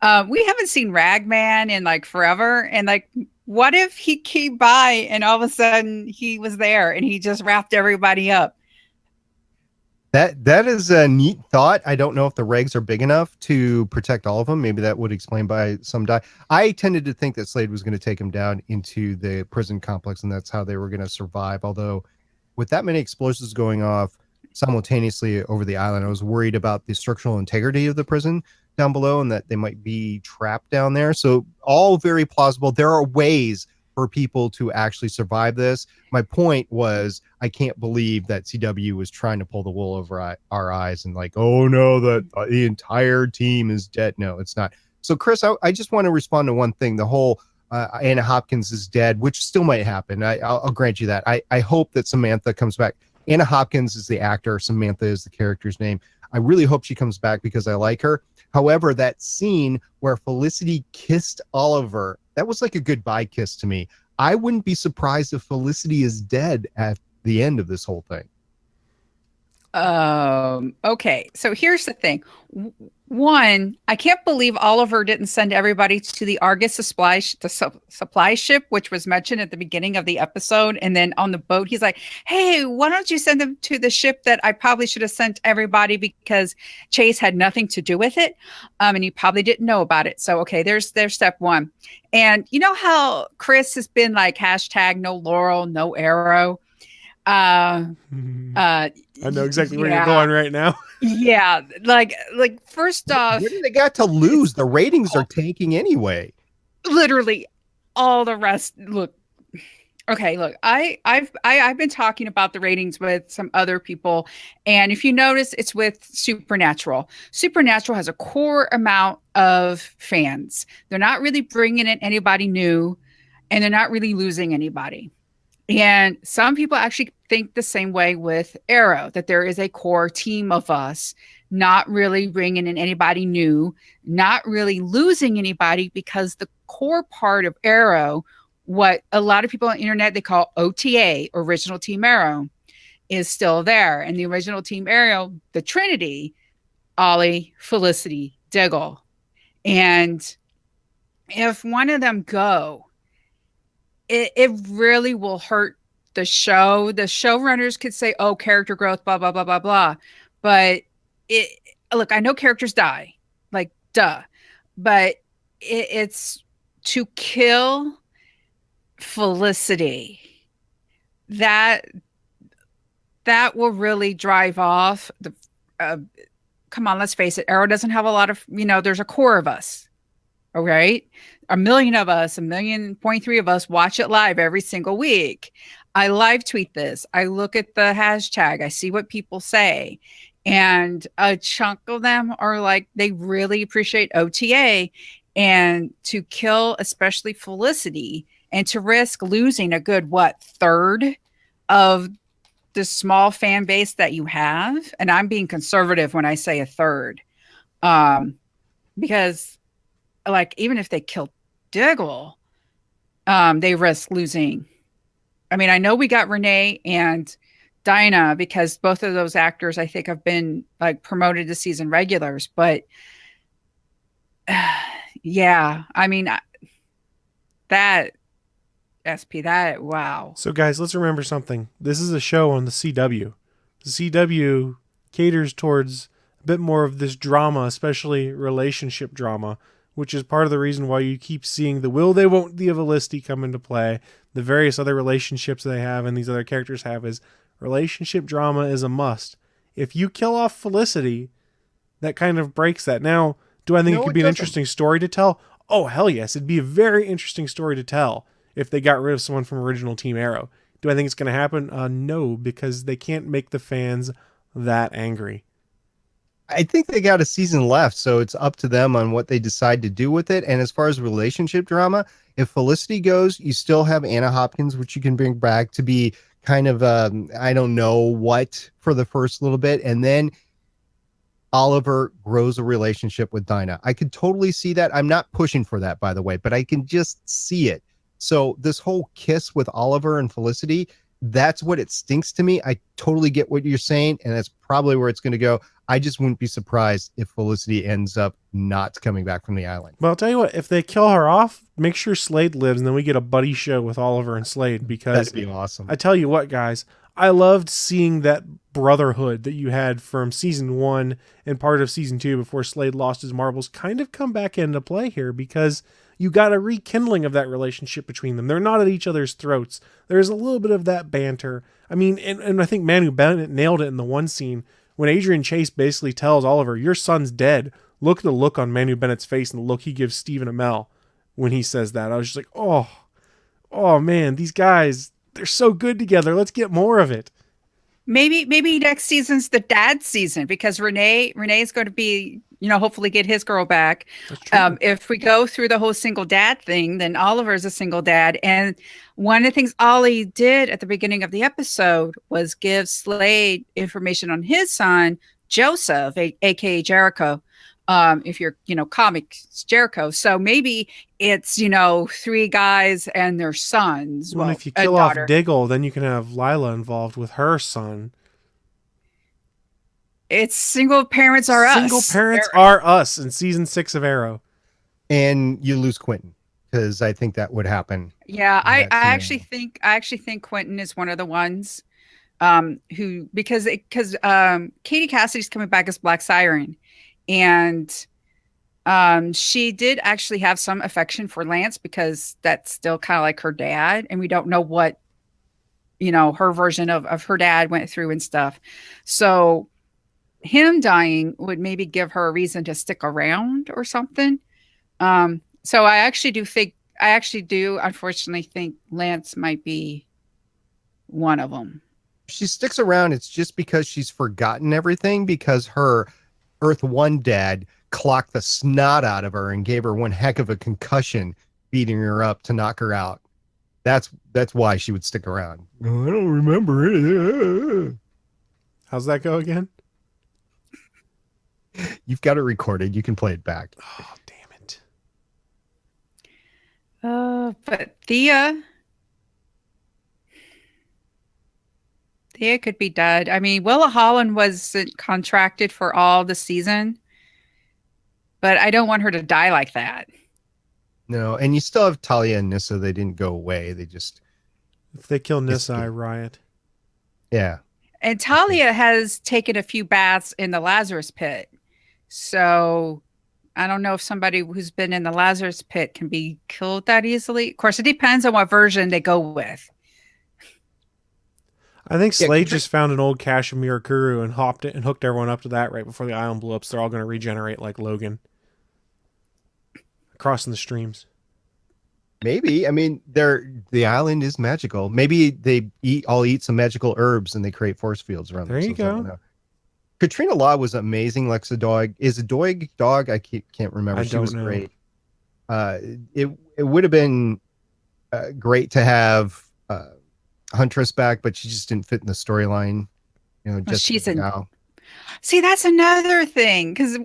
We haven't seen Ragman in like forever, and like, what if he came by and all of a sudden he was there and he just wrapped everybody up? That is a neat thought. I don't know if the regs are big enough to protect all of them. Maybe that would explain why some die. I tended to think that Slade was going to take him down into the prison complex, and that's how they were going to survive. Although, with that many explosives going off simultaneously over the island, I was worried about the structural integrity of the prison down below and that they might be trapped down there. So all very plausible. There are ways for people to actually survive this. My point was, I can't believe that CW was trying to pull the wool over our eyes and like, oh no, the entire team is dead. No, it's not. So Chris, I just want to respond to one thing. The whole Anna Hopkins is dead, which still might happen. I'll grant you that. I hope that Samantha comes back. Anna Hopkins is the actor. Samantha is the character's name. I really hope she comes back because I like her. However, that scene where Felicity kissed Oliver, that was like a goodbye kiss to me. I wouldn't be surprised if Felicity is dead at the end of this whole thing. Okay. So here's the thing. One, I can't believe Oliver didn't send everybody to the Argus supply ship, which was mentioned at the beginning of the episode. And then on the boat, he's like, hey, why don't you send them to the ship that I probably should have sent everybody because Chase had nothing to do with it. And he probably didn't know about it. So, okay, there's step one. And you know how Chris has been like hashtag no Laurel, no Arrow. I know exactly where you're going right now. Yeah, like first off, what do they got to lose? The ratings are tanking anyway. Literally, all the rest. Look, I've been talking about the ratings with some other people, and if you notice, it's with Supernatural. Supernatural has a core amount of fans. They're not really bringing in anybody new, and they're not really losing anybody. And some people actually think the same way with Arrow, that there is a core team of us, not really bringing in anybody new, not really losing anybody, because the core part of Arrow, what a lot of people on the internet, they call OTA, Original Team Arrow, is still there. And the Original Team Arrow, the Trinity, Ollie, Felicity, Diggle. And if one of them go, it really will hurt the show. The showrunners could say, oh, character growth, blah, blah, blah, blah, blah. But look, I know characters die, like, duh. But it's to kill Felicity. That will really drive off the, come on, let's face it. Arrow doesn't have a lot of, there's a core of us. All right. 1 million of us, 1.3 of us watch it live every single week. I live tweet this. I look at the hashtag. I see what people say. And a chunk of them are like, they really appreciate OTA. And to kill, especially Felicity, and to risk losing a good, third of the small fan base that you have. And I'm being conservative when I say a third. Because, like, even if they kill Diggle, they risk losing. I mean, I know we got Renee and Dinah because both of those actors, I think, have been like promoted to season regulars. But yeah, I mean, that SP, that, wow. So guys, let's remember something. This is a show on the CW. The CW caters towards a bit more of this drama, especially relationship drama, which is part of the reason why you keep seeing the will they won't the Felicity come into play. The various other relationships they have and these other characters have is relationship drama is a must. If you kill off Felicity, that kind of breaks that. Now, do I think it could be an interesting story to tell? Oh, hell yes. It'd be a very interesting story to tell if they got rid of someone from original Team Arrow. Do I think it's going to happen? No, because they can't make the fans that angry. I think they got a season left, so it's up to them on what they decide to do with it. And as far as relationship drama, if Felicity goes, you still have Anna Hopkins, which you can bring back to be kind of, I don't know what, for the first little bit. And then Oliver grows a relationship with Dinah. I could totally see that. I'm not pushing for that, by the way, but I can just see it. So this whole kiss with Oliver and Felicity, that's what it stinks to me. I totally get what you're saying, and that's probably where it's going to go. I just wouldn't be surprised if Felicity ends up not coming back from the island. Well, I'll tell you what, if they kill her off, make sure Slade lives, and then we get a buddy show with Oliver and Slade, because that'd be awesome. I tell you what, guys, I loved seeing that brotherhood that you had from season 1 and part of season 2 before Slade lost his marbles kind of come back into play here, because you got a rekindling of that relationship between them. They're not at each other's throats. There's a little bit of that banter. I mean, and I think Manu Bennett nailed it in the one scene when Adrian Chase basically tells Oliver, your son's dead. Look at the look on Manu Bennett's face and the look he gives Stephen Amell when he says that. I was just like, oh man, these guys, they're so good together. Let's get more of it. Maybe next season's the dad season, because Renee is going to be, hopefully get his girl back. If we go through the whole single dad thing, then Oliver is a single dad. And one of the things Ollie did at the beginning of the episode was give Slade information on his son, Joseph, aka Jericho. If you're, comics, Jericho. So maybe it's, 3 guys and their sons. Well, if you kill off Diggle, then you can have Lila involved with her son. It's single parents are us. Single parents are us in season 6 of Arrow. And you lose Quentin, because I think that would happen. Yeah, I actually think Quentin is one of the ones who, because Katie Cassidy's coming back as Black Siren. And she did actually have some affection for Lance, because that's still kind of like her dad. And we don't know what, her version of her dad went through and stuff. So him dying would maybe give her a reason to stick around or something. So I actually do unfortunately think Lance might be one of them. She sticks around. It's just because she's forgotten everything, because her Earth 1 dad clocked the snot out of her and gave her one heck of a concussion, beating her up to knock her out. That's why she would stick around. Oh, I don't remember it. How's that go again? You've got it recorded. You can play it back. Oh, damn it. But Thea could be dead. I mean, Willa Holland wasn't contracted for all the season, but I don't want her to die like that. No, and you still have Talia and Nissa. They didn't go away. They just If they kill Nissa, I riot. yeah. And Talia has taken a few baths in the Lazarus pit. So I don't know if somebody who's been in the Lazarus pit can be killed that easily. Of course, it depends on what version they go with. I think Yeah, Slade just found an old cache of Mirakuru and hopped it and hooked everyone up to that right before the island blew up. So they're all going to regenerate like Logan. Crossing the streams. Maybe. I mean, the island is magical. Maybe they all eat some magical herbs and they create force fields around There you themselves. I don't go. know. Katrina Law was amazing. Lexa Dog is a dog. I can't remember. She was great. It would have been great to have Huntress back, but she just didn't fit in the storyline. You know, just she's now. See, that's another thing because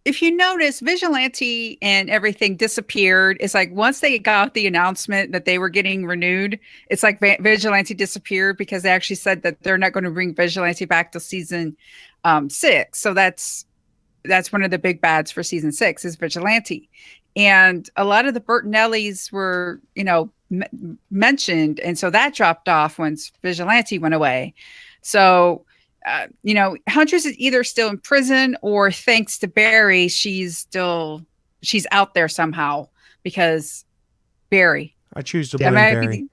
if you notice, Vigilante and everything disappeared. It's like once they got the announcement that they were getting renewed, it's like Vigilante disappeared because they actually said that they're not going to bring Vigilante back till season 6. So that's one of the big bads for season 6 is Vigilante. And a lot of the Bertinellis were, mentioned. And so that dropped off once Vigilante went away. So Huntress is either still in prison or thanks to Barry, she's out there somehow because Barry. I choose to blame Barry.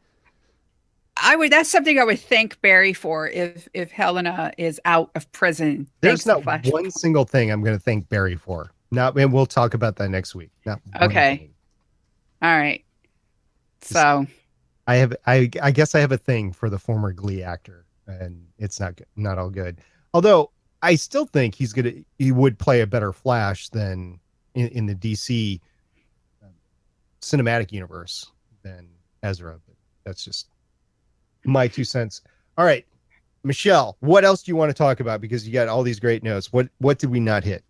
That's something I would thank Barry for if Helena is out of prison. There's not one single thing I'm going to thank Barry for. And we'll talk about that next week. Okay. All right. So I guess I have a thing for the former Glee actor. And it's not all good. Although I still think he would play a better Flash than in the DC cinematic universe than Ezra. But that's just my 2 cents. All right, Michelle, what else do you want to talk about? Because you got all these great notes. What did we not hit?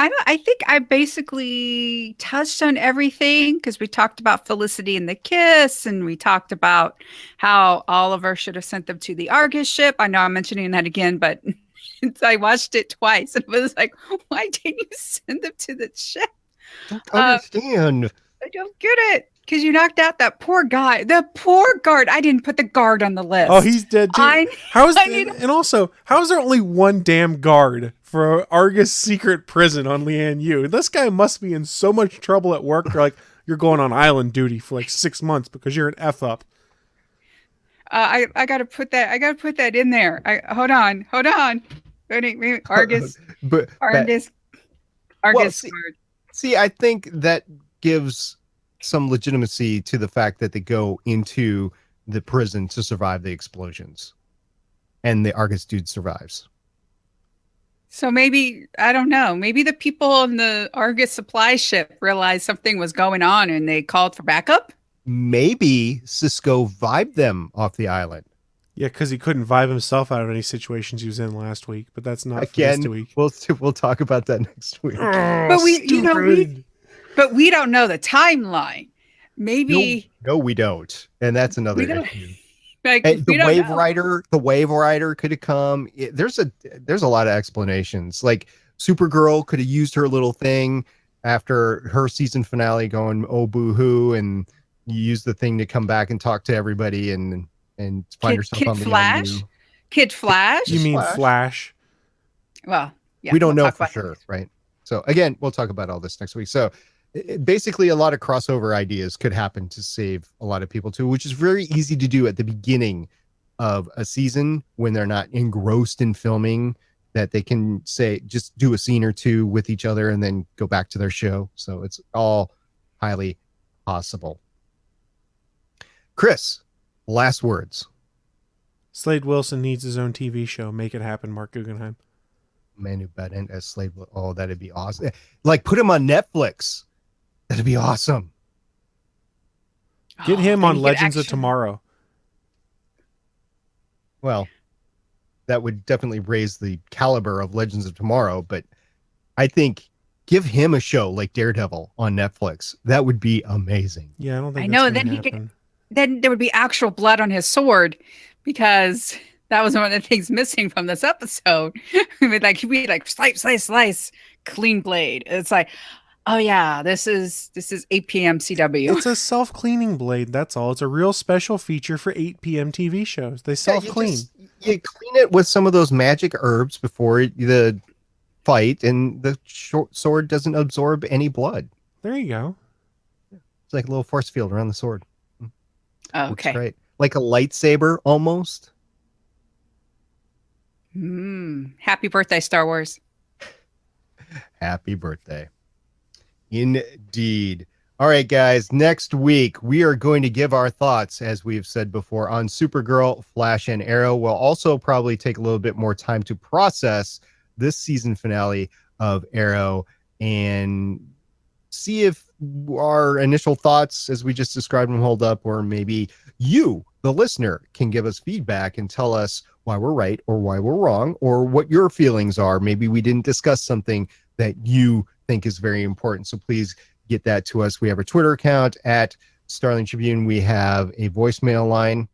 I think I basically touched on everything because we talked about Felicity and the kiss, and we talked about how Oliver should have sent them to the Argus ship. I know I'm mentioning that again, but I watched it twice and it was like, why didn't you send them to the ship? I don't understand. I don't get it. Because you knocked out that poor guy. The poor guard. I didn't put the guard on the list. Oh, he's dead too. And also, how is there only one damn guard for Argus secret prison on Lian Yu? This guy must be in so much trouble at work. They're like, you're going on island duty for like 6 months because you're an F up. I gotta put that. I gotta put that in there. Hold on. Wait, Argus. Argus guard. See, I think that gives some legitimacy to the fact that they go into the prison to survive the explosions and the Argus dude survives. So maybe, I don't know, maybe the people on the Argus supply ship realized something was going on and they called for backup. Maybe Cisco vibed them off the island. Yeah, because he couldn't vibe himself out of any situations he was in last week, but that's not again. For this week. We'll talk about that next week. But But we don't know the timeline. Maybe no, we don't, and that's another issue. The Wave Rider could have come. There's a lot of explanations. Like Supergirl could have used her little thing after her season finale, going "Oh boo hoo," and you use the thing to come back and talk to everybody and find herself on the Flash. Kid Flash. You mean Flash? Well, yeah, we don't know for sure, right? So again, we'll talk about all this next week. So basically a lot of crossover ideas could happen to save a lot of people too, which is very easy to do at the beginning of a season when they're not engrossed in filming, that they can say, just do a scene or two with each other and then go back to their show. So it's all highly possible. Chris, last words. Slade Wilson needs his own TV show. Make it happen, Mark Guggenheim. Manu Bennett as Slade. Oh, that'd be awesome. Like, put him on Netflix. That'd be awesome. Get him on Legends of Tomorrow. Well, that would definitely raise the caliber of Legends of Tomorrow, but I think give him a show like Daredevil on Netflix. That would be amazing. Yeah, I don't think then there would be actual blood on his sword because That was one of the things missing from this episode. We'd like slice, clean blade. It's like, oh yeah, this is 8 p.m. CW. It's a self-cleaning blade, that's all. It's a real special feature for 8 p.m. TV shows. They self-clean. You clean it with some of those magic herbs before the fight, and the short sword doesn't absorb any blood. There you go. It's like a little force field around the sword. Okay. Works great. Like a lightsaber, almost. Happy birthday, Star Wars. Happy birthday. Indeed. All right, guys. Next week, we are going to give our thoughts, as we've said before, on Supergirl, Flash, and Arrow. We'll also probably take a little bit more time to process this season finale of Arrow and see if our initial thoughts, as we just described them, hold up, or maybe you, the listener, can give us feedback and tell us why we're right or why we're wrong, or what your feelings are. Maybe we didn't discuss something that you think is very important. So please get that to us. We have a Twitter account at Starling Tribune. We have a voicemail line,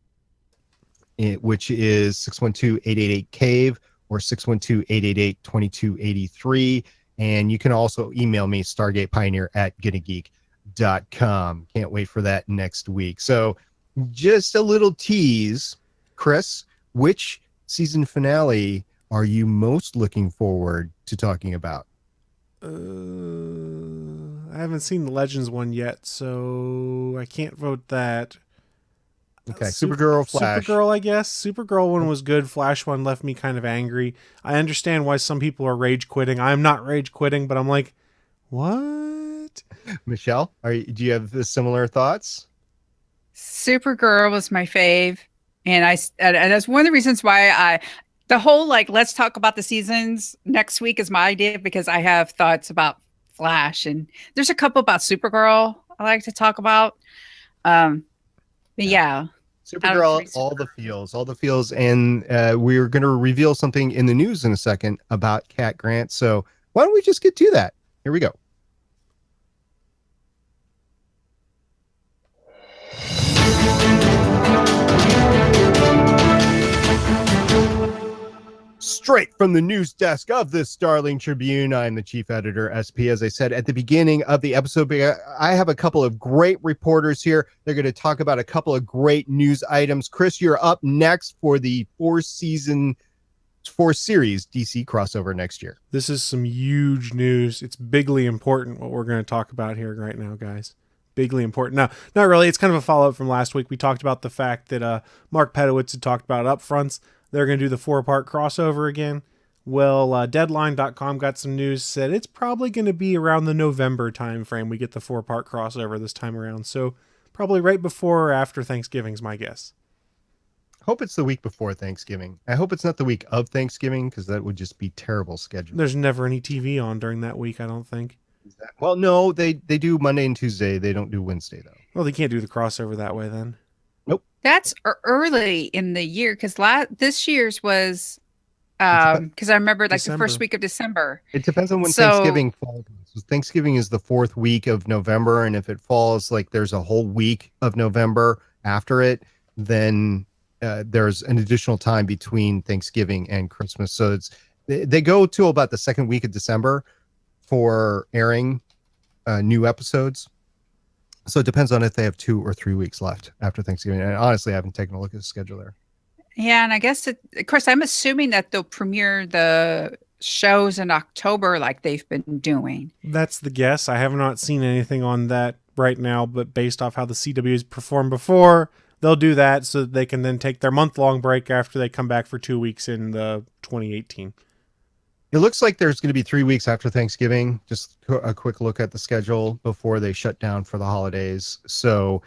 which is 612-888-CAVE or 612-888-2283. And you can also email me, stargatepioneer@getageek.com. Can't wait for that next week. So just a little tease, Chris, which season finale are you most looking forward to talking about? I haven't seen the Legends one yet, so I can't vote that. Okay, Supergirl, Flash. Supergirl, I guess. Supergirl one was good. Flash one left me kind of angry. I understand why some people are rage quitting. I'm not rage quitting, but I'm like, what? Michelle, do you have similar thoughts? Supergirl was my fave, and that's one of the reasons why the whole let's talk about the seasons next week is my idea, because I have thoughts about Flash, and there's a couple about Supergirl I like to talk about. But yeah. Supergirl, all the feels, and we're going to reveal something in the news in a second about Cat Grant. So why don't we just get to that? Here we go. Straight from the news desk of the Starling Tribune, I'm the chief editor, SP. As I said at the beginning of the episode, I have a couple of great reporters here. They're going to talk about a couple of great news items. Chris, you're up next for the 4-series DC crossover next year. This is some huge news. It's bigly important what we're going to talk about here right now, guys. Bigly important. No, not really. It's kind of a follow-up from last week. We talked about the fact that Mark Pedowitz had talked about upfronts. They're going to do the 4-part crossover again. Well, Deadline.com got some news, said it's probably going to be around the November time frame we get the 4-part crossover this time around. So probably right before or after Thanksgiving's my guess. Hope it's the week before Thanksgiving. I hope it's not the week of Thanksgiving, because that would just be terrible schedule. There's never any TV on during that week, I don't think. Well, no, they do Monday and Tuesday. They don't do Wednesday, though. Well, they can't do the crossover that way then. Nope. That's early in the year, because this year's was because I remember the first week of December. It depends on when Thanksgiving falls. So Thanksgiving is the 4th week of November, and if it falls there's a whole week of November after it, then there's an additional time between Thanksgiving and Christmas. So they go to about the 2nd week of December for airing new episodes. So it depends on if they have 2 or 3 weeks left after Thanksgiving. And honestly, I haven't taken a look at the schedule there. Yeah, and I guess, of course, I'm assuming that they'll premiere the shows in October like they've been doing. That's the guess. I have not seen anything on that right now, but based off how the CW has performed before, they'll do that so that they can then take their month-long break after they come back for 2 weeks in the 2018. It looks like there's going to be 3 weeks after Thanksgiving. Just a quick look at the schedule before they shut down for the holidays. So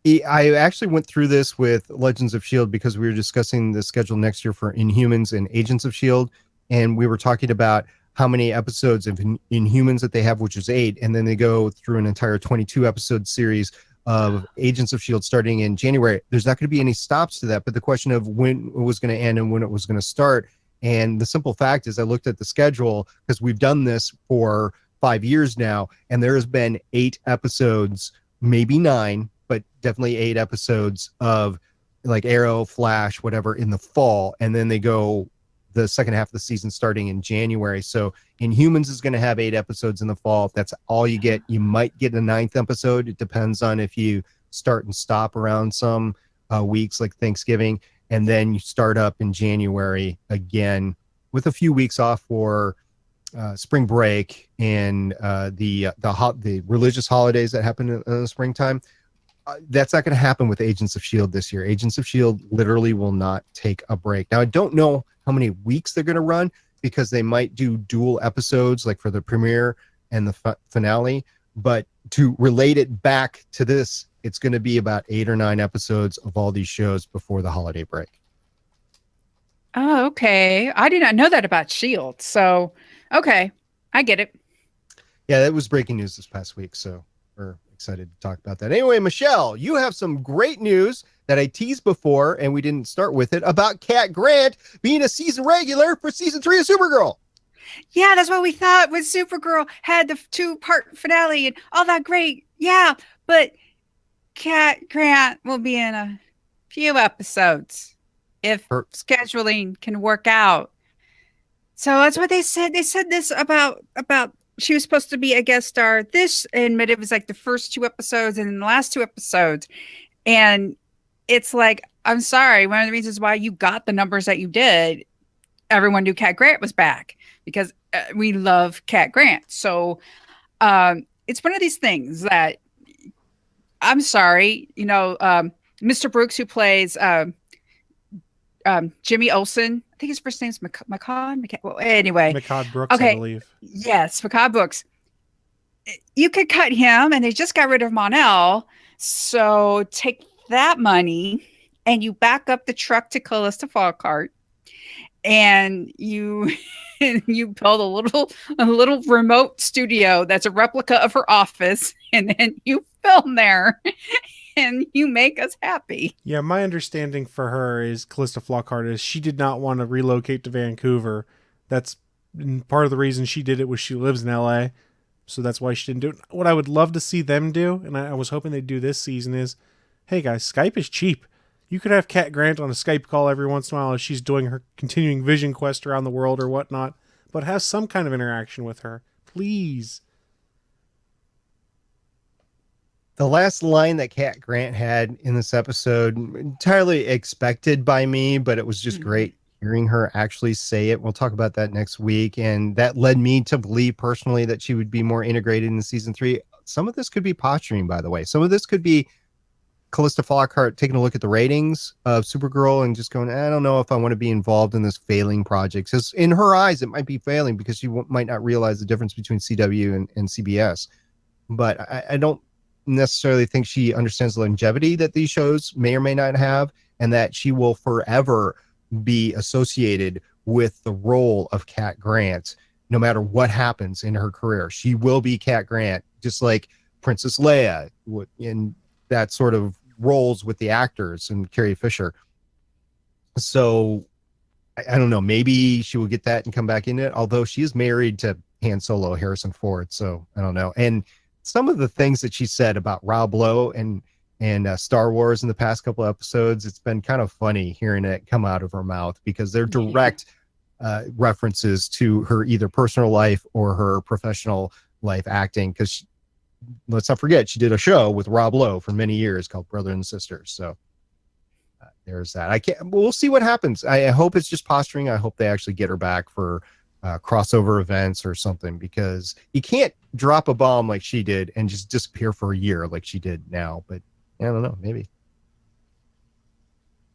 I actually went through this with Legends of S.H.I.E.L.D. because we were discussing the schedule next year for Inhumans and Agents of S.H.I.E.L.D. And we were talking about how many episodes of Inhumans that they have, which is 8. And then they go through an entire 22-episode series of Agents of S.H.I.E.L.D. starting in January. There's not going to be any stops to that, but the question of when it was going to end and when it was going to start. And the simple fact is I looked at the schedule because we've done this for 5 years now, and there has been 8 episodes, maybe 9, but definitely 8 episodes of like Arrow, Flash, whatever, in the fall, and then they go the second half of the season starting in January. So Inhumans is going to have 8 episodes in the fall. If that's all you get, you might get a 9th episode. It depends on if you start and stop around some weeks like Thanksgiving, and then you start up in January again with a few weeks off for spring break and the religious holidays that happen in the springtime. That's not going to happen with Agents of S.H.I.E.L.D. this year. Agents of S.H.I.E.L.D. literally will not take a break. Now, I don't know how many weeks they're going to run because they might do dual episodes like for the premiere and the finale. But to relate it back to this, it's going to be about 8 or 9 episodes of all these shows before the holiday break. Oh, okay. I did not know that about S.H.I.E.L.D. So, okay. I get it. Yeah, that was breaking news this past week. So we're excited to talk about that. Anyway, Michelle, you have some great news that I teased before, and we didn't start with it, about Cat Grant being a season regular for season 3 of Supergirl. Yeah, that's what we thought when Supergirl had the 2-part finale and all that great. Yeah, but Cat Grant will be in a few episodes if scheduling can work out. So that's what they said. They said this about she was supposed to be a guest star but it was like the first 2 episodes and then the last 2 episodes. And it's like, I'm sorry, one of the reasons why you got the numbers that you did, everyone knew Cat Grant was back because we love Cat Grant. So it's one of these things that I'm sorry, Mr. Brooks, who plays Jimmy Olsen, I think his first name's McCod. Well, anyway, McCod Brooks, okay. I believe. Yes, McCod Brooks. You could cut him, and they just got rid of Mon-El. So take that money and you back up the truck to Callista Flockhart, and you build a little remote studio that's a replica of her office, and then you film there. And you make us happy. Yeah, my understanding for her is Callista Flockhart is she did not want to relocate to Vancouver. That's part of the reason she did it was she lives in LA. So that's why she didn't do it. What I would love to see them do, and I was hoping they'd do this season, is, hey guys, Skype is cheap. You could have Cat Grant on a Skype call every once in a while as she's doing her continuing vision quest around the world or whatnot, but have some kind of interaction with her. Please. The last line that Cat Grant had in this episode, entirely expected by me, but it was just great hearing her actually say it. We'll talk about that next week. And that led me to believe personally that she would be more integrated in season 3. Some of this could be posturing, by the way. Some of this could be Callista Flockhart taking a look at the ratings of Supergirl and just going, I don't know if I want to be involved in this failing project. Because in her eyes, it might be failing because she might not realize the difference between CW and CBS. But I don't necessarily think she understands the longevity that these shows may or may not have, and that she will forever be associated with the role of Cat Grant no matter what happens in her career. She will be Cat Grant, just like Princess Leia in that sort of roles with the actors and Carrie Fisher. So I don't know, maybe she will get that and come back in it, although she is married to Han Solo, Harrison Ford, so I don't know. And some of the things that she said about Rob Lowe and Star Wars in the past couple of episodes, it's been kind of funny hearing it come out of her mouth because they're direct references to her either personal life or her professional life acting. Because let's not forget, she did a show with Rob Lowe for many years called Brother and Sister. So there's that. We'll see what happens. I hope it's just posturing. I hope they actually get her back for crossover events or something, because you can't drop a bomb like she did and just disappear for a year like she did now. But I don't know, maybe.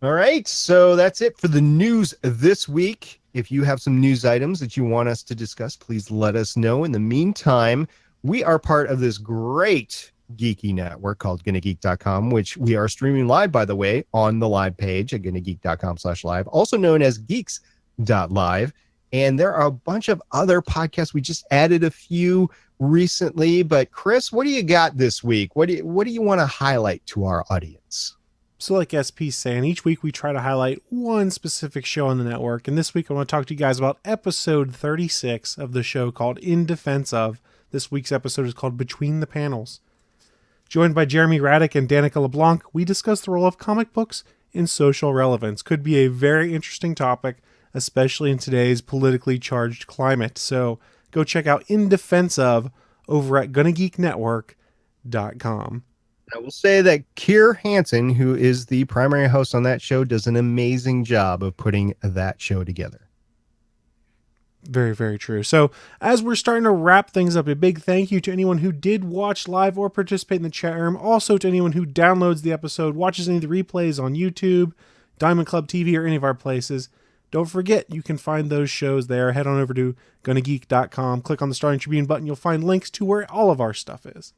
All right, so that's it for the news this week. If you have some news items that you want us to discuss, please let us know. In the meantime, we are part of this great geeky network called GonnaGeek.com, which we are streaming live, by the way, on the live page at GonnaGeek.com/live, also known as Geeks.live. And there are a bunch of other podcasts. We just added a few recently. But Chris, what do you got this week? What do you want to highlight to our audience? So like SP's saying, each week we try to highlight one specific show on the network. And this week I want to talk to you guys about episode 36 of the show called In Defense Of. This week's episode is called Between the Panels. Joined by Jeremy Raddick and Danica LeBlanc, we discuss the role of comic books in social relevance. Could be a very interesting topic, especially in today's politically charged climate. So go check out In Defense Of over at GonnaGeekNetwork.com. I will say that Keir Hansen, who is the primary host on that show, does an amazing job of putting that show together. Very, very true. So as we're starting to wrap things up, a big thank you to anyone who did watch live or participate in the chat room. Also to anyone who downloads the episode, watches any of the replays on YouTube, Diamond Club TV, or any of our places. Don't forget, you can find those shows there. Head on over to GonnaGeek.com, click on the Starling Tribune button. You'll find links to where all of our stuff is.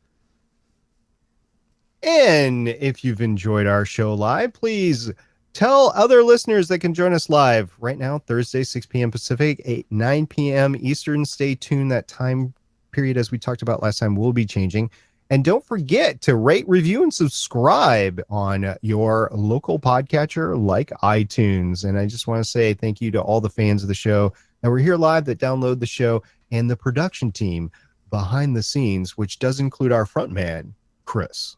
And if you've enjoyed our show live, please tell other listeners that can join us live right now, Thursday, 6 p.m. Pacific, 9 p.m. Eastern. Stay tuned. That time period, as we talked about last time, will be changing. And don't forget to rate, review, and subscribe on your local podcatcher like iTunes. And I just want to say thank you to all the fans of the show that were here live, that download the show, and the production team behind the scenes, which does include our front man, Chris.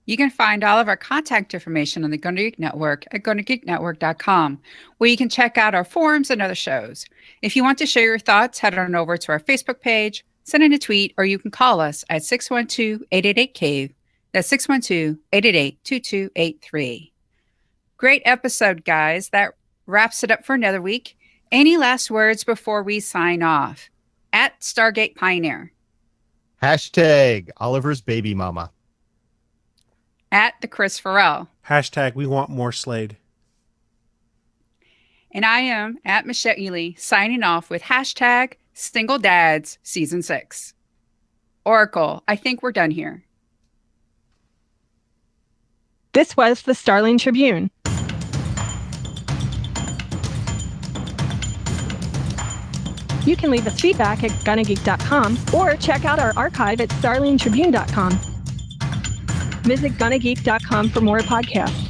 You can find all of our contact information on the Gonna Geek Network at GonnaGeekNetwork.com, where you can check out our forums and other shows. If you want to share your thoughts, head on over to our Facebook page, send in a tweet, or you can call us at 612-888-CAVE. That's 612-888-2283. Great episode, guys. That wraps it up for another week. Any last words before we sign off? At Stargate Pioneer. Hashtag Oliver's baby mama. At the Chris Farrell. Hashtag we want more Slade. And I am at Michelle Ely, signing off with hashtag Single Dads Season 6. Oracle, I think we're done here. This was the Starling Tribune. You can leave us feedback at GonnaGeek.com or check out our archive at StarlingTribune.com. Visit GonnaGeek.com for more podcasts.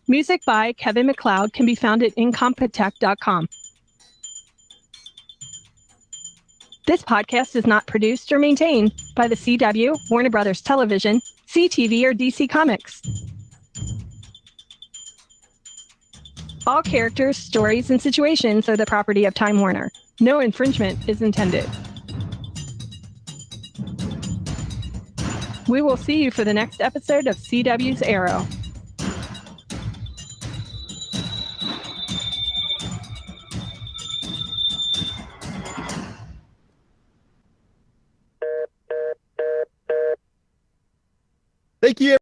Music by Kevin MacLeod can be found at Incompetech.com. This podcast is not produced or maintained by the CW, Warner Brothers Television, CTV, or DC Comics. All characters, stories, and situations are the property of Time Warner. No infringement is intended. We will see you for the next episode of CW's Arrow. Thank you.